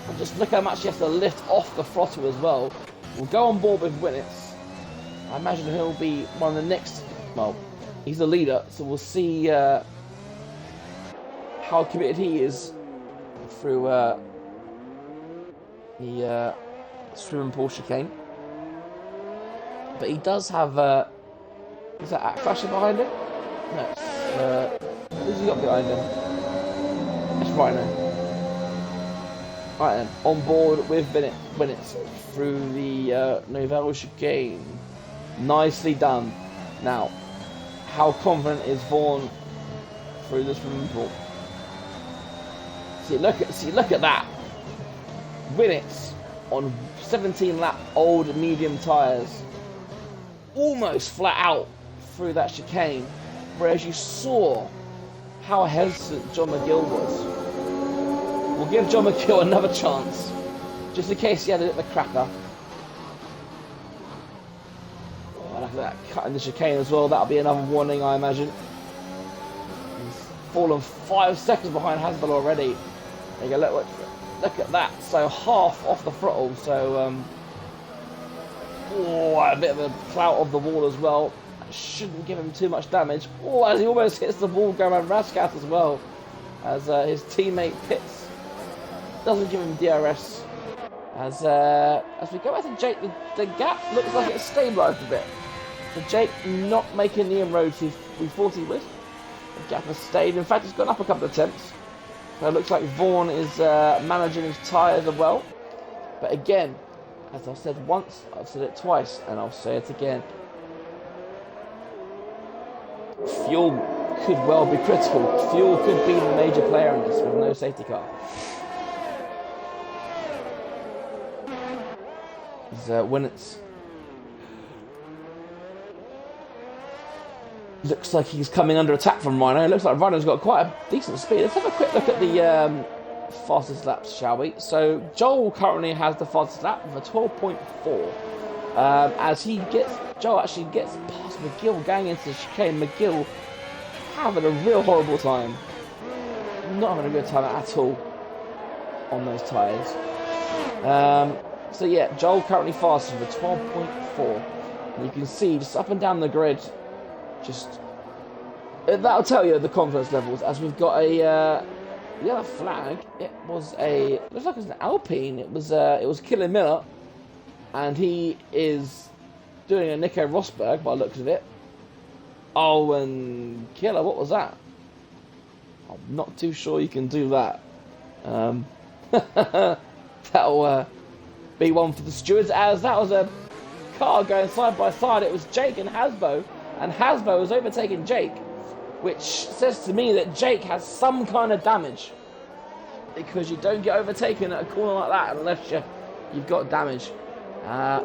And just look how much he has to lift off the throttle as well. We'll go on board with Winnix. I imagine he'll be one of the next, well, he's the leader, so we'll see how committed he is through the swimming pool chicane. But he does have is that Flashing behind him? No, who's he got behind him? It's Rhino. Right then, on board with Winnix through the Nouvelle chicane. Nicely done. Now, how confident is Vaughan through the swimming pool? See, look at that. Winnix on 17 lap old medium tyres, almost flat out through that chicane, whereas you saw how hesitant John McGill was. We'll give John McGill another chance, just in case he had a bit of a cracker. Oh, look at that, cutting the chicane as well. That'll be another warning, I imagine. He's fallen 5 seconds behind Hasbro already. There you go, look at that. So half off the throttle, so a bit of a clout of the wall as well. That shouldn't give him too much damage. Oh, as he almost hits the wall going around Rascat as well, as his teammate pits. doesn't give him DRS. As we go back to Jake, the gap looks like it's stabilised a bit. So Jake not making the inroads we thought he would. The gap has stayed. In fact, it's gone up a couple of attempts. So it looks like Vaughan is managing his tyres as well. But again, as I've said once, I've said it twice, and I'll say it again. Fuel could well be critical. Fuel could be the major player in this with no safety car. When it's looks like he's coming under attack from Rhino. It looks like Rhino's got quite a decent speed. Let's have a quick look at the fastest laps, shall we? So Joel currently has the fastest lap with a 12.4. As Joel actually gets past McGill going into the chicane. McGill having a real horrible time. Not having a good time at all on those tyres. So yeah, Joel currently fastest with a 12.4. And you can see just up and down the grid, that'll tell you the confidence levels. As we've got the other flag, it looks like it was an Alpine. It was Killian Miller, and he is doing a Nico Rosberg by the looks of it. Oh, and Killer, what was that? I'm not too sure you can do that. That'll be one for the stewards, as that was a car going side by side. It was Jake and Hasbo was overtaking Jake, which says to me that Jake has some kind of damage, because you don't get overtaken at a corner like that unless you've got damage. So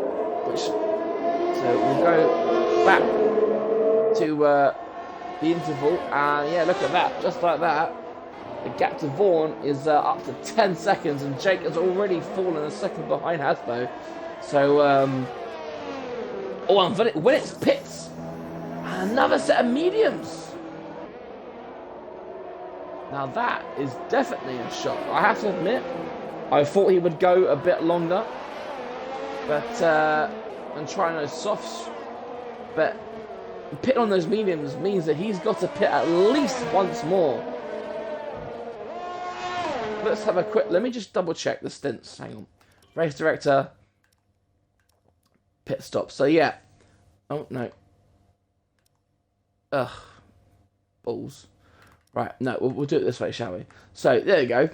we'll go back to the interval, and yeah, look at that, just like that. The gap to Vaughan is up to 10 seconds, and Jake has already fallen a second behind Hasbo. So, and when it's pits, another set of mediums. Now that is definitely a shock. I have to admit, I thought he would go a bit longer, but and try those softs. But pitting on those mediums means that he's got to pit at least once more. Let's have a quick. Let me just double check the stints. Hang on. Race director. Pit stop. So yeah. Oh no. Ugh. Balls. Right. No, we'll do it this way, shall we? So there you go.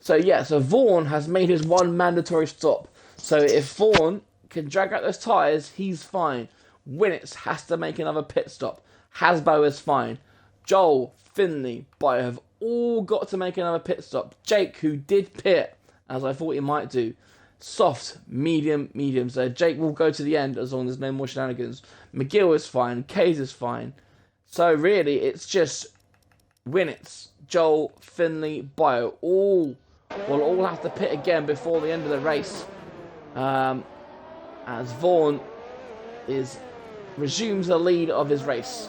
So yeah. So Vaughan has made his one mandatory stop. So if Vaughan can drag out those tyres, he's fine. Winnets has to make another pit stop. Hasbo is fine. Joel, Finley, Bio have all got to make another pit stop. Jake, who did pit, as I thought he might do. Soft, medium. So Jake will go to the end as long as there's no more shenanigans. McGill is fine. Kays is fine. So really, it's just Winnets, Joel, Finley, Bio. Will all have to pit again before the end of the race. As Vaughan resumes the lead of his race.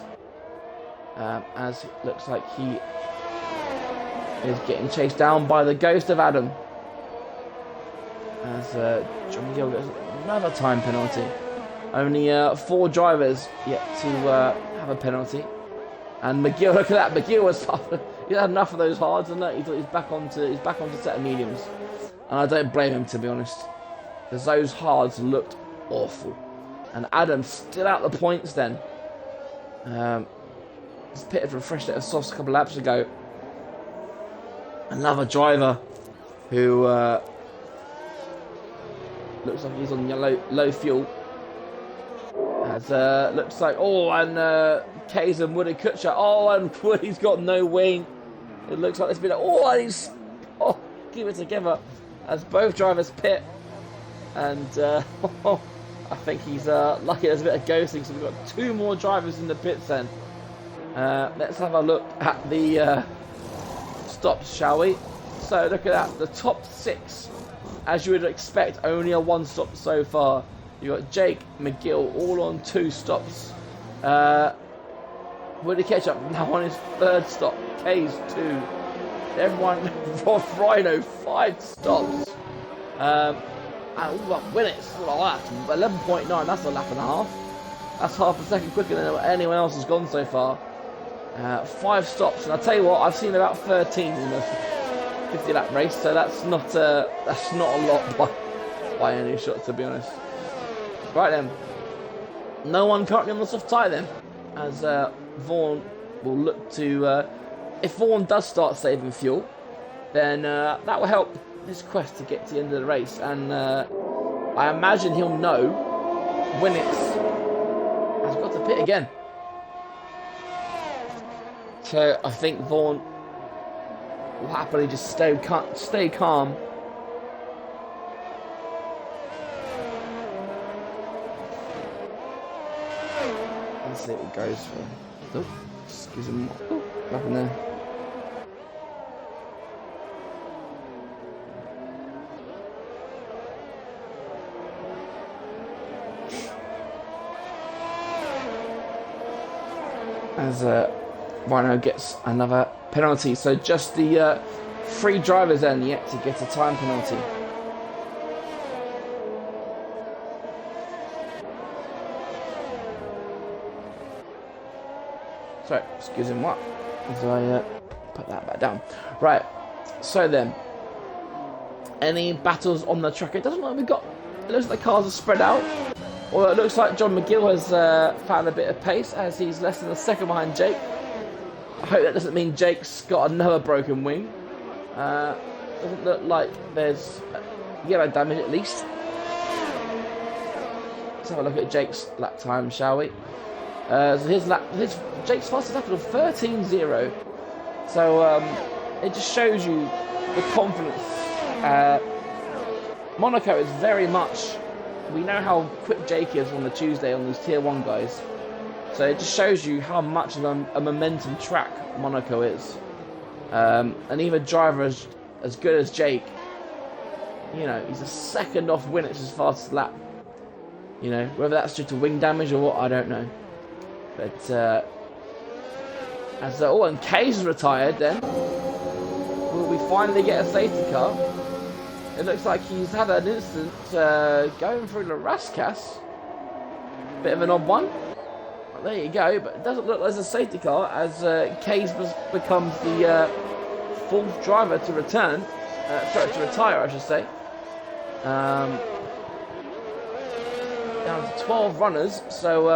As it looks like he is getting chased down by the ghost of Adam. As John McGill gets another time penalty. Only 4 drivers yet to have a penalty. And McGill, look at that. McGill he had enough of those hards, and look, he's back onto set of mediums. And I don't blame him, to be honest, because those hards looked awful. And Adam's still out the points then. He's pitted for a fresh set of softs a couple of laps ago. Another driver who looks like he's on low fuel. As looks like, and Kays and Woody Kutcher. And Woody's got no wing. It looks like there's been and he's keep it together as both drivers pit. And I think he's lucky there's a bit of ghosting, so we've got 2 more drivers in the pits then. Let's have a look at the stops, shall we? So look at that, the top 6, as you would expect, only a 1 stop so far. You've got Jake, McGill, all on 2 stops. Woody Ketchup now on his 3rd stop. K's 2. Everyone, Rhino, 5 stops. And Winnets, look at that, 11.9, that's a lap and a half. That's half a second quicker than anyone else has gone so far. 5 stops, and I'll tell you what, I've seen about 13 in 50 lap race, so that's not a lot by any shot, to be honest. Right then, no one currently on the soft tyre then, as Vaughan will look to. If Vaughan does start saving fuel, then that will help his quest to get to the end of the race, and I imagine he'll know when has got to pit again. So I think Vaughan will happily just stay calm. Let's see what it goes for. Oh, excuse me. Oh, what happened there? As Rhino gets another penalty, so just the 3 drivers then yet to get a time penalty. Sorry, excuse me, what? As I put that back down. Right, so then, any battles on the track? It doesn't look like we've got. It looks like the cars are spread out. Well, it looks like John McGill has found a bit of pace as he's less than a second behind Jake. I hope that doesn't mean Jake's got another broken wing. Doesn't look like there's yellow damage at least. Let's have a look at Jake's lap time, shall we? So his Jake's fastest lap of 13.0. So it just shows you the confidence. Monaco is very much. We know how quick Jake is on the Tuesday on these Tier 1 guys. So it just shows you how much of a momentum track Monaco is. And even a driver as good as Jake, you know, he's a second off win at his fastest lap. You know, whether that's due to wing damage or what, I don't know. But and Kay's retired then. Will we finally get a safety car? It looks like he's had an incident going through the Raskas. Bit of an odd one. Well, there you go, but it doesn't look like there's a safety car as Kays becomes the 4th driver to return. To retire, I should say. Down to 12 runners. So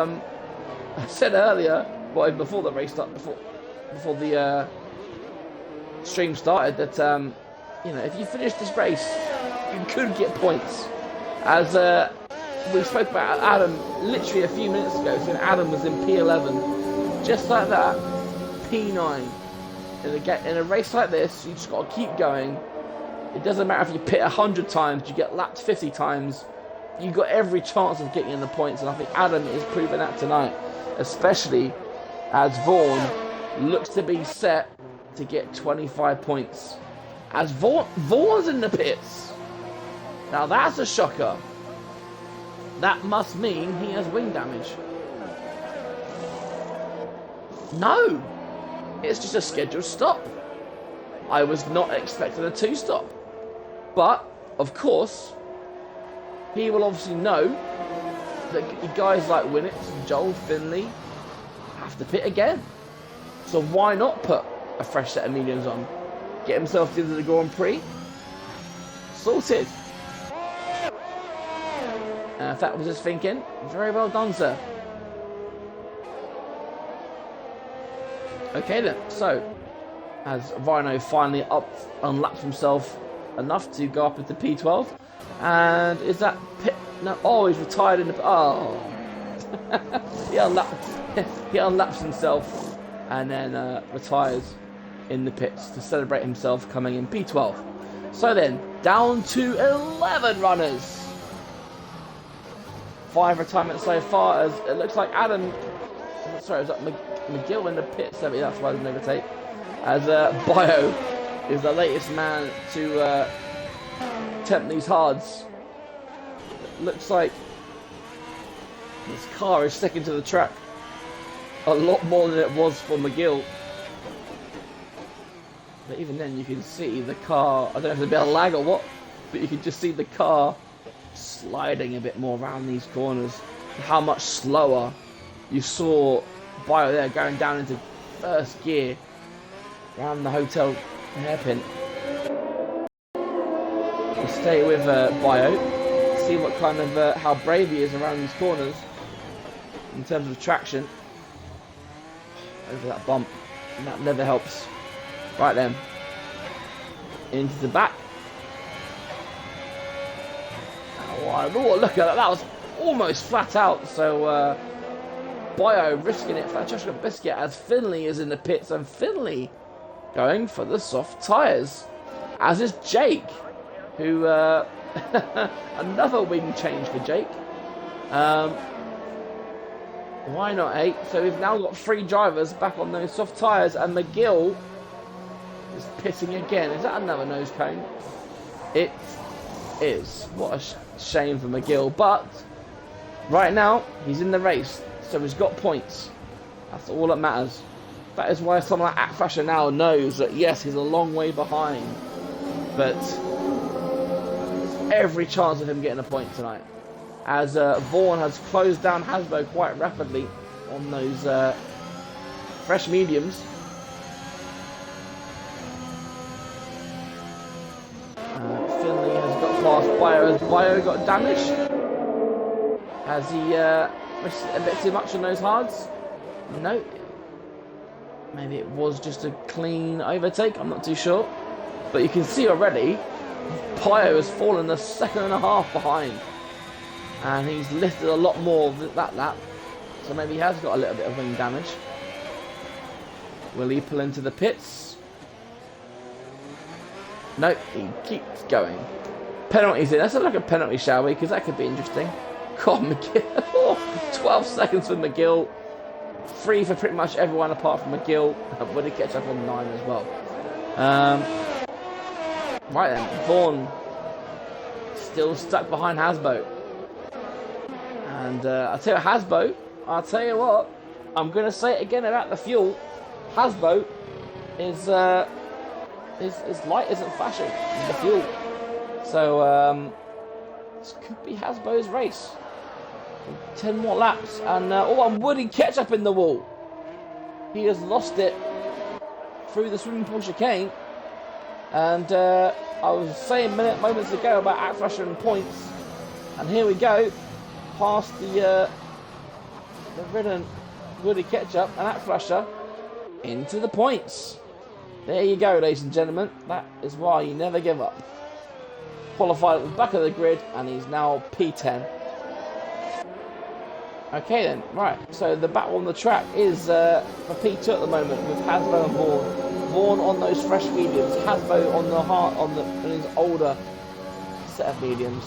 I said earlier, well, before the race started, before the stream started, that you know, if you finish this race, you could get points. As we spoke about Adam literally a few minutes ago, so Adam was in P11, just like that, P9. In a race like this, you just got to keep going. It doesn't matter if you pit 100 times, you get lapped 50 times. You've got every chance of getting in the points, and I think Adam is proving that tonight, especially as Vaughan looks to be set to get 25 points. As Vaughan's in the pits. Now that's a shocker. That must mean he has wing damage. No, it's just a scheduled stop. I was not expecting a 2-stop. But, of course, he will obviously know that guys like Winnett and Joel Finley have to pit again. So why not put a fresh set of mediums on? Get himself into the Grand Prix. Sorted. And if that was his thinking, very well done, sir. Okay then, so as Rhino finally unlaps himself enough to go up into P12, and is that pit? No, oh, he's retired in the. Oh, he unlaps himself, and then retires in the pits to celebrate himself coming in P12. So then, down to 11 runners. 5 retirements so far, as it looks like Adam. Sorry, was that McGill in the pits? So that's why I didn't overtake. As Bio is the latest man to attempt these hards. It looks like this car is sticking to the track a lot more than it was for McGill. But even then, you can see the car. I don't know if there's a bit of lag or what, but you can just see the car sliding a bit more around these corners. How much slower you saw Bio there going down into first gear around the hotel hairpin. stay with Bio. See what kind of how brave he is around these corners in terms of traction. Over that bump, and that never helps. Right then, into the back. Oh, look at that! That was almost flat out. So Bio risking it for Francesco Biscuit as Finley is in the pits, and Finley going for the soft tyres, as is Jake, who another wing change for Jake. Why not 8? So we've now got 3 drivers back on those soft tyres, and McGill is pitting again. Is that another nose cone? It is. What a shame for McGill, but right now he's in the race, so he's got points. That's all that matters. That is why someone like Atfasher now knows that yes, he's a long way behind, but there's every chance of him getting a point tonight, as Vaughan has closed down Hasbro quite rapidly on those fresh mediums. Finley has got past Bio as Bio got damaged. Has he risked a bit too much on those hards? No. Maybe it was just a clean overtake, I'm not too sure. But you can see already, Bio has fallen a second and a half behind. And he's lifted a lot more that lap. So maybe he has got a little bit of wing damage. Will he pull into the pits? No, he keeps going. Penalties in. Let's have a look at penalty, shall we? Because that could be interesting. God, McGill. 12 seconds for McGill. 3 for pretty much everyone apart from McGill. Would he catch up on 9 as well? Right then, Vaughan still stuck behind Hasbro. And I'll tell you what, I'm going to say it again about the fuel. Hasbro is light isn't fashion in the fuel. So this could be Hasbro's race. 10 more laps, and and would he catch up in the wall? He has lost it through the swimming pool chicane. And I was saying moments ago about Atfasher and points, and here we go, past the ridden Woody Ketchup and Atfasher into the points. There you go, ladies and gentlemen. That is why you never give up. Qualified at the back of the grid, and he's now P10. Okay then, right, so the battle on the track is for P2 at the moment with Hasbro and Vaughan. Vaughan on those fresh mediums, Hasbro on his older set of mediums.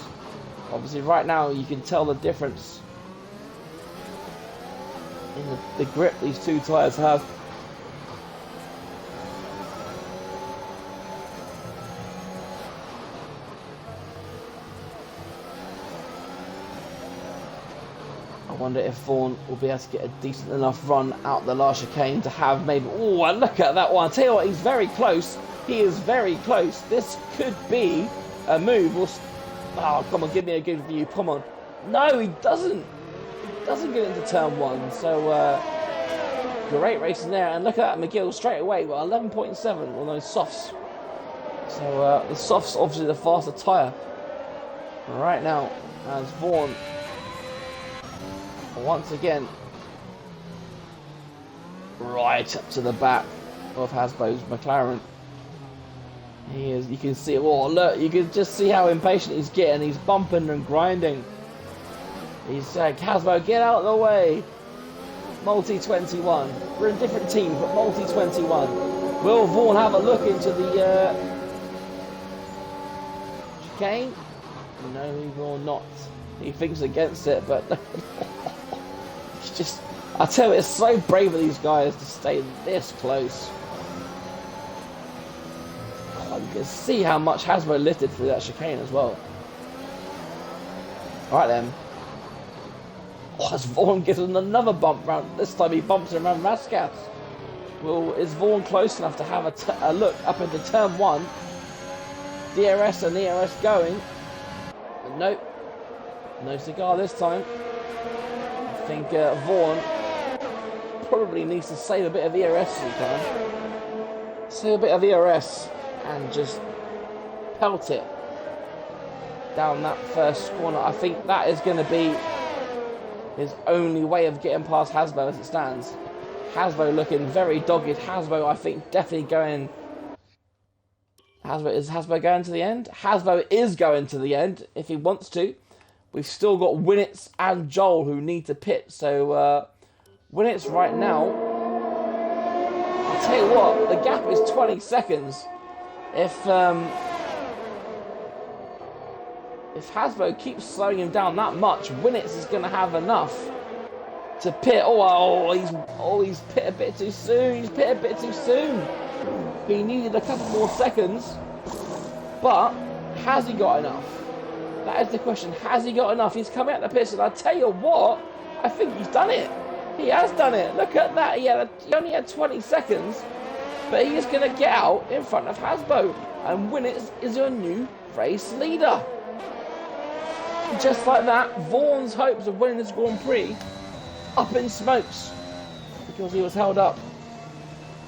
Obviously right now you can tell the difference in the grip these two tyres have. I wonder if Vaughan will be able to get a decent enough run out the last chicane to have maybe... Oh, look at that one. I tell you what, he's very close. He is very close. This could be a move. Oh, come on, give me a good view. Come on. No, he doesn't. He doesn't get into turn 1. So, great racing there. And look at that, McGill straight away. Well, 11.7 on those softs. So, the softs, obviously the faster tyre. Right now, as Vaughan... once again, right up to the back of Hasbro's McLaren. He is. You can see. Oh, look! You can just see how impatient he's getting. He's bumping and grinding. He's saying, "Hasbro, get out of the way." Multi 21. We're in different teams, but multi 21. Will Vaughan have a look into the chicane? No, he will not. He thinks against it, but. Just, I tell you, it's so brave of these guys to stay this close. God, you can see how much Hasbro lifted through that chicane as well. Alright then. Oh, as Vaughan gives him another bump round. This time he bumps him around Raskas. Well, is Vaughan close enough to have a look up into turn 1? DRS and ERS going. But nope. No cigar this time. I think Vaughan probably needs to save a bit of ERS if he can. Save a bit of ERS and just pelt it down that first corner. I think that is going to be his only way of getting past Hasbo as it stands. Hasbo looking very dogged. Hasbo, I think, definitely going... Is Hasbo going to the end? Hasbo is going to the end if he wants to. We've still got Winnitz and Joel who need to pit. So Winnitz right now, I'll tell you what, the gap is 20 seconds. If Hasbo keeps slowing him down that much, Winnitz is going to have enough to pit. He's pit a bit too soon. He's pit a bit too soon. He needed a couple more seconds, but has he got enough? That is the question. Has he got enough? He's coming out the pits, and I tell you what, I think he's done it. He has done it. Look at that. He only had 20 seconds, but he is going to get out in front of Hasbo, and Winnitz is your new race leader. Just like that, Vaughan's hopes of winning this Grand Prix up in smokes because he was held up.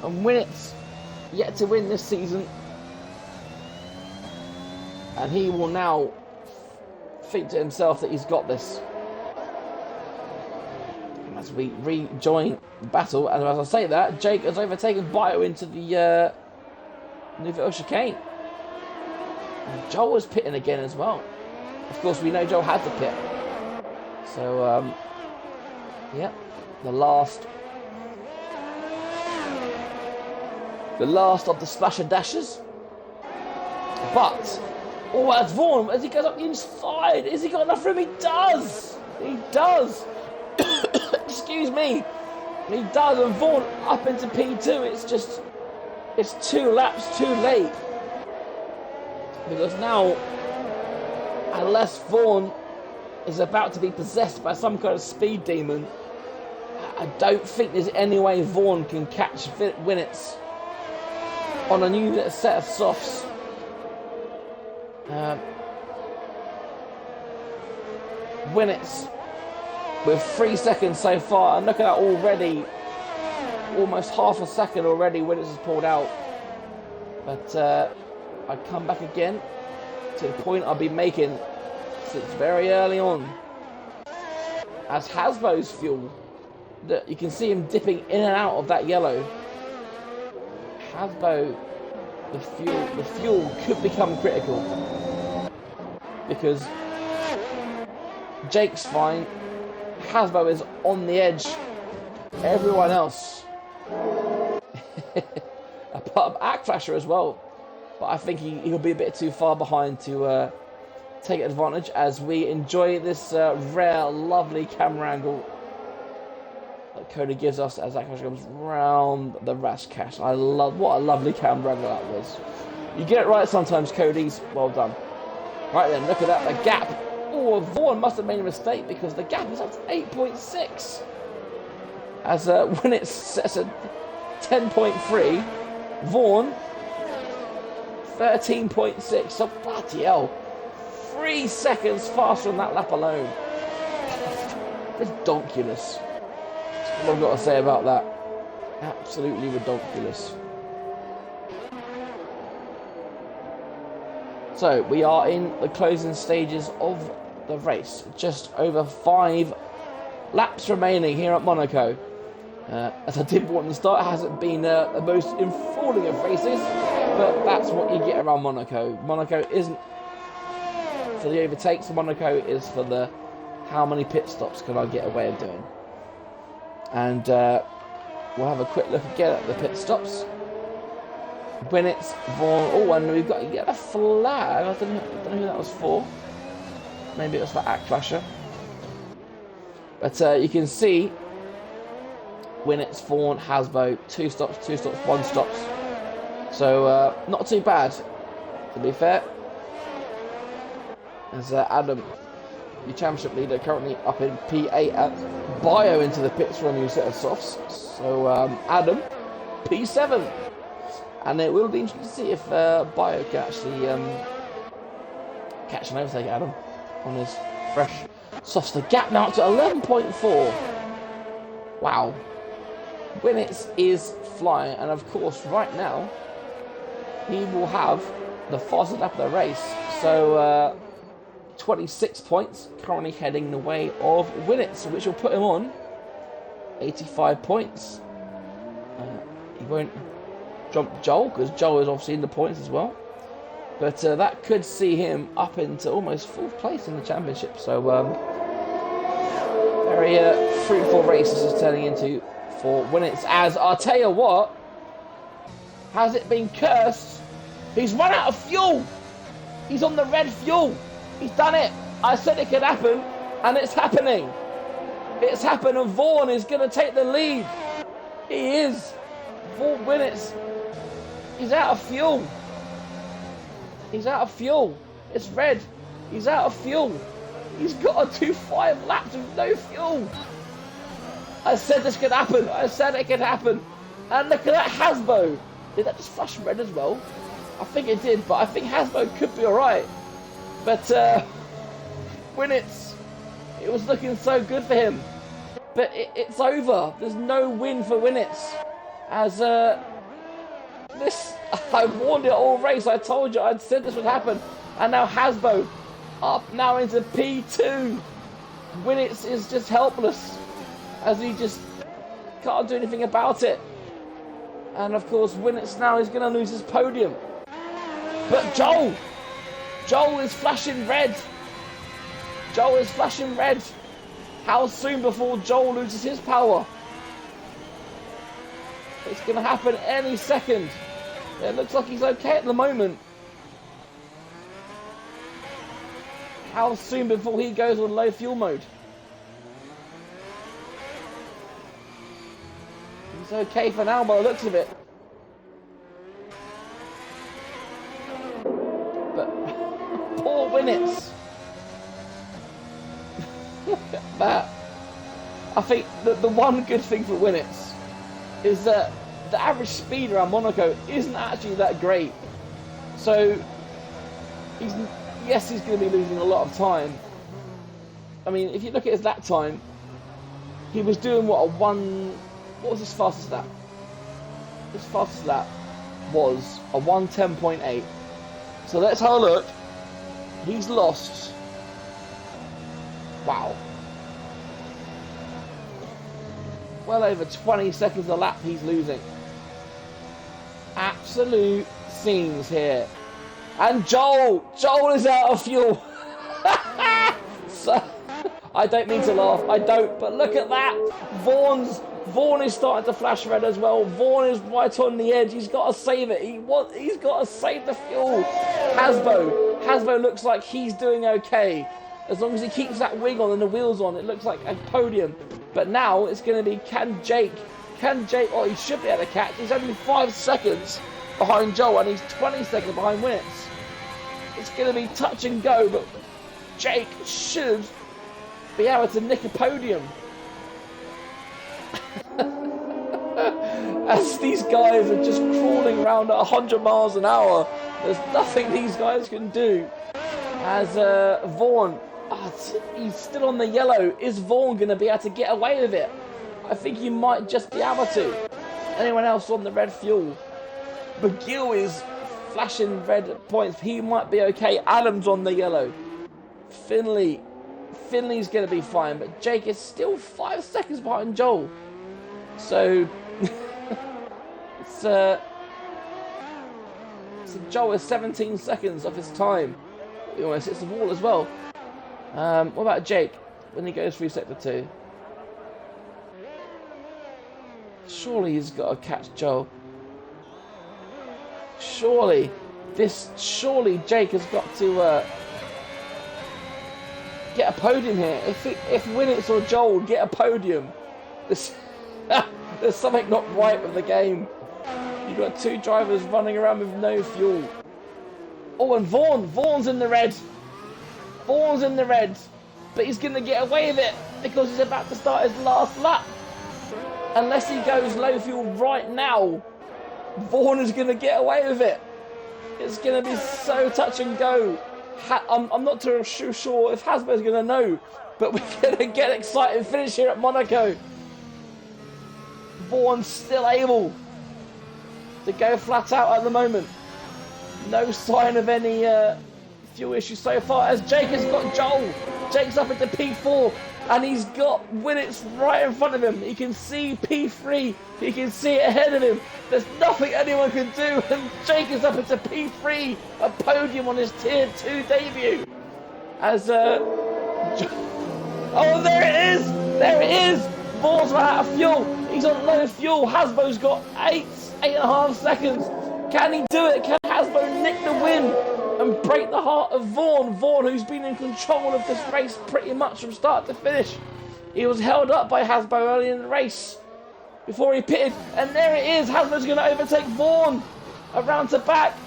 And Winnitz yet to win this season, and he will now think to himself that he's got this. As we rejoin the battle, and as I say that, Jake has overtaken Bio into the Nouvelle chicane. And Joel was pitting again as well. Of course, we know Joel had to pit. So, yeah, the last of the splasher dashers. But, that's Vaughan as he goes up the inside. Has he got enough room? He does. He does. Excuse me. He does, and Vaughan up into P2. It's 2 laps too late. Because now, unless Vaughan is about to be possessed by some kind of speed demon, I don't think there's any way Vaughan can catch Winnitz on a new set of softs. Winnitz with 3 seconds so far, and look at that already, almost half a second already Winnitz has pulled out. But I come back again to the point I've been making since very early on. As Hasbo's fuel, that you can see him dipping in and out of that yellow. Hasbo, the fuel could become critical because Jake's fine. Hasbo is on the edge. Everyone else, apart from Ackflasher as well, but I think he'll be a bit too far behind to take advantage as we enjoy this rare, lovely camera angle that Cody gives us as Ackflasher comes round the rash cache. What a lovely camera angle that was. You get it right sometimes, Cody's. Well done. Right then, look at that, the gap. Oh, Vaughan must have made a mistake because the gap is up to 8.6. As when it sets at 10.3, Vaughan 13.6. So bloody hell, 3 seconds faster on that lap alone. Ridiculous. That's what I've got to say about that. Absolutely ridiculous. So we are in the closing stages of the race. Just over 5 laps remaining here at Monaco. As I did want to start, it hasn't been the most enthralling of races, but that's what you get around Monaco. Monaco isn't for the overtakes. Monaco is for the how many pit stops can I get away of doing. And we'll have a quick look again at the pit stops. Winnitz, Vaughan. Oh, and we've got a flag. I don't know who that was for. Maybe it was for Ackflasher. But you can see Winnitz, Vaughan, Hasbo, 2 stops, 1 stops. So not too bad, to be fair. As Adam, your championship leader, currently up in P8 at Bio into the pits for a new set of softs. So Adam, P7. And it will be interesting to see if Bio can actually catch and overtake Adam on his fresh softs. The gap now up to 11.4. Wow. Winnitz is flying, and of course, right now, he will have the fastest lap of the race. So 26 points, currently heading the way of Winnets, which will put him on 85 points. He won't jump Joel, because Joel is obviously in the points as well. But that could see him up into almost 4th place in the championship. So, very fruitful race this is turning into for Winnets. As I'll tell you what, has it been cursed? He's run out of fuel. He's on the red fuel. He's done it. I said it could happen, and it's happening. It's happened, and Vaughan is going to take the lead. He is. Vaughan Winnets. He's out of fuel. He's out of fuel. It's red. He's out of fuel. He's got to do 5 laps with no fuel. I said this could happen. I said it could happen. And look at that Hasbo. Did that just flash red as well? I think it did, but I think Hasbo could be alright. But Winnets, it was looking so good for him. But it's over. There's no win for Winnets. As this, I warned it all race. I told you, I'd said this would happen. And now Hasbo up now into P2. Winnets is just helpless, as he just can't do anything about it. And of course, Winnets now is going to lose his podium. But Joel is flashing red. Joel is flashing red. How soon before Joel loses his power? It's going to happen any second. It looks like he's okay at the moment. How soon before he goes on low fuel mode? He's okay for now by the looks of it. But poor Winnets. Look at that. I think that the one good thing for Winnets is that the average speed around Monaco isn't actually that great. So he's going to be losing a lot of time. I mean, if you look at his lap time, he was doing what was his fastest lap? His fastest lap was a 1:10.8. So let's have a look. He's lost. Wow. Well over 20 seconds a lap he's losing. Absolute scenes here. And Joel is out of fuel. So, I don't mean to laugh, I don't, but look at that. Vaughan is starting to flash red as well. Vaughan is right on the edge. He's got to save it. He's got to save the fuel. Hasbo looks like he's doing okay. As long as he keeps that wing on and the wheels on, it looks like a podium. But now it's going to be, can Jake, oh, he should be able to catch. He's only 5 seconds behind Joel, and he's 20 seconds behind Winnets. It's going to be touch and go, but Jake should be able to nick a podium. As these guys are just crawling around at 100 miles an hour, there's nothing these guys can do. As Vaughan, he's still on the yellow. Is Vaughan going to be able to get away with it? I think he might just be able to. Anyone else on the red fuel? McGill is flashing red points. He might be okay. Adams on the yellow. Finley's going to be fine, but Jake is still 5 seconds behind Joel. So so Joel is 17 seconds off his time. He almost hits the wall as well. What about Jake when he goes through sector 2? Surely he's got to catch Joel. Surely Jake has got to get a podium here. If Winnets or Joel get a podium, there's something not right with the game. You've got 2 drivers running around with no fuel. Oh, and Vaughan's in the red. Vaughan's in the red, but he's going to get away with it because he's about to start his last lap. Unless he goes low fuel right now, Vaughan is going to get away with it. It's going to be so touch and go. I'm not too sure if Hasbo's going to know, but we're going to get excited and finish here at Monaco. Vaughan's still able to go flat out at the moment. No sign of any fuel issue so far as Jake has got Joel. Jake's up into P4 and he's got Winnets right in front of him. He can see P3. He can see it ahead of him. There's nothing anyone can do and Jake is up into P3, a podium on his Tier 2 debut. As, oh, there it is! There it is! Vaughn's run out of fuel. He's on low fuel. Hasbo's got 8.5 seconds. Can he do it? Can Hasbo nick the win and break the heart of Vaughn? Vaughn, who's been in control of this race pretty much from start to finish. He was held up by Hasbo early in the race before he pitted. And there it is. Hasbo's going to overtake Vaughn around to back.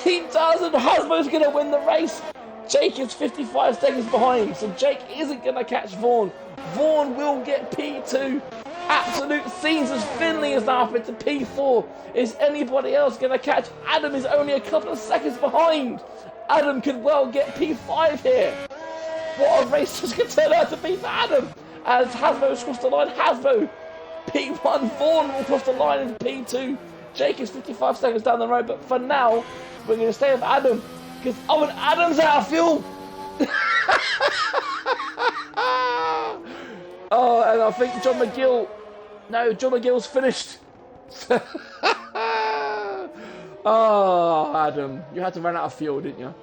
He does, and Hasbo's going to win the race. Jake is 55 seconds behind, so Jake isn't going to catch Vaughn. Vaughn will get P2. Absolute scenes as Finley is now up into P4. Is anybody else going to catch? Adam is only a couple of seconds behind. Adam could well get P5 here. What a race this could turn out to be for Adam. As Hasbo's crossed the line, Hasbo P1, Vaughn will cross the line into P2. Jake is 55 seconds down the road, but for now, we're going to stay with Adam. Because, oh, and Adam's out of fuel. Oh, and I think John McGill's finished. Oh, Adam, you had to run out of fuel, didn't you?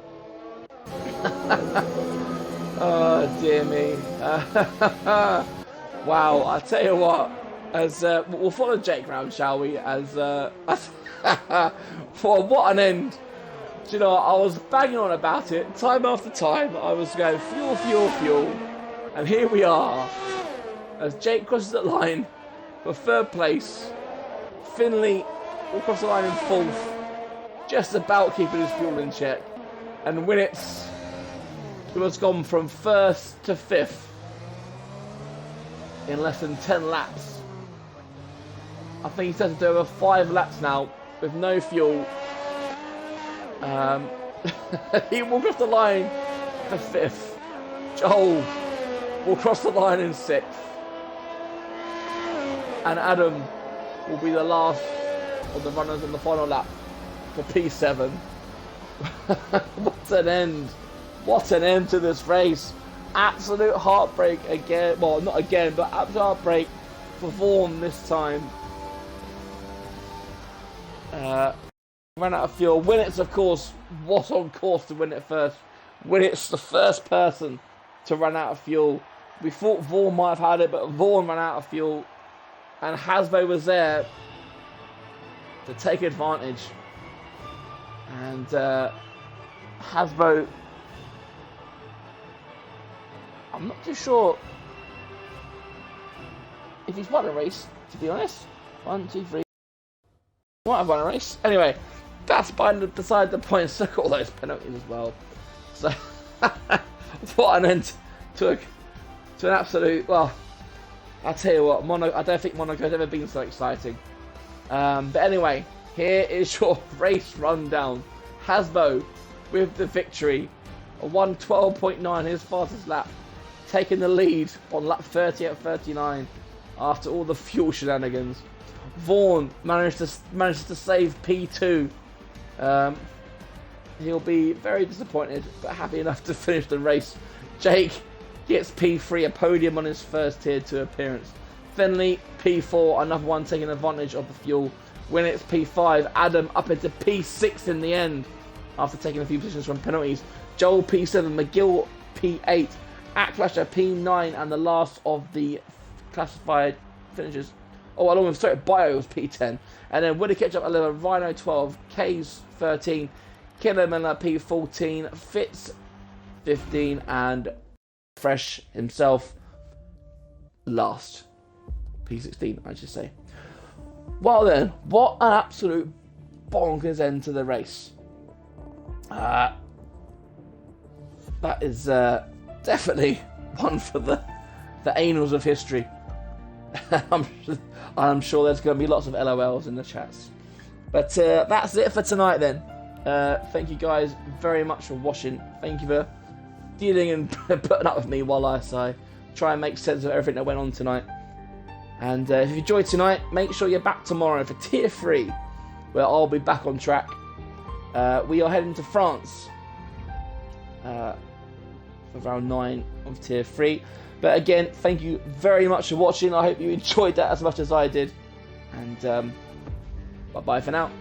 Oh, dear me. Wow, I tell you what, as we'll follow Jake round, shall we? As for what an end. Do you know, I was banging on about it time after time. I was going fuel, fuel, fuel, and here we are. As Jake crosses the line for third place, Finley will cross the line in fourth, just about keeping his fuel in check. And Winnets, who has gone from first to fifth in less than 10 laps. I think he's had to do over 5 laps now with no fuel. He will cross the line for fifth. Joel will cross the line in sixth. And Adam will be the last of the runners on the final lap for P7. What an end. What an end to this race. Absolute heartbreak again. Well, not again, but absolute heartbreak for Vaughn this time. Ran out of fuel. Winnets, of course, was on course to win it first. Winnets, the first person to run out of fuel. We thought Vaughn might have had it, but Vaughn ran out of fuel. And Hasbo was there to take advantage. And Hasbo, I'm not too sure if he's won a race, to be honest. 1, 2, 3. Might have won a race. Anyway, that's beside the point. Took all those penalties as well. So, what an end to an absolute. Well, I'll tell you what, I don't think Monaco has ever been so exciting. But anyway, here is your race rundown. Hasbo with the victory. A 1:12.9, his fastest lap. Taking the lead on lap 30 at 39 after all the fuel shenanigans. Vaughn managed to save P2. He'll be very disappointed, but happy enough to finish the race. Jake gets P3, a podium on his first Tier 2 appearance. Finley, P4, another one taking advantage of the fuel. Winnets, P5. Adam up into P6 in the end after taking a few positions from penalties. Joel, P7. McGill, P8. Acklasher, P9. And the last of the classified finishes. Oh, along with Bio was P10. And then Woody Ketchup 11, Rhino 12, K's 13, Killer Miller P14, Fitz 15, and Fresh himself last. P16, I should say. Well then, what an absolute bonkers end to the race. That is definitely one for the annals of history. I'm sure there's going to be lots of LOLs in the chats. But that's it for tonight then. Thank you guys very much for watching. Thank you for dealing and putting up with me while I try and make sense of everything that went on tonight. And if you enjoyed tonight, make sure you're back tomorrow for Tier 3, where I'll be back on track. We are heading to France for round 9 of Tier 3. But again, thank you very much for watching. I hope you enjoyed that as much as I did. And bye-bye for now.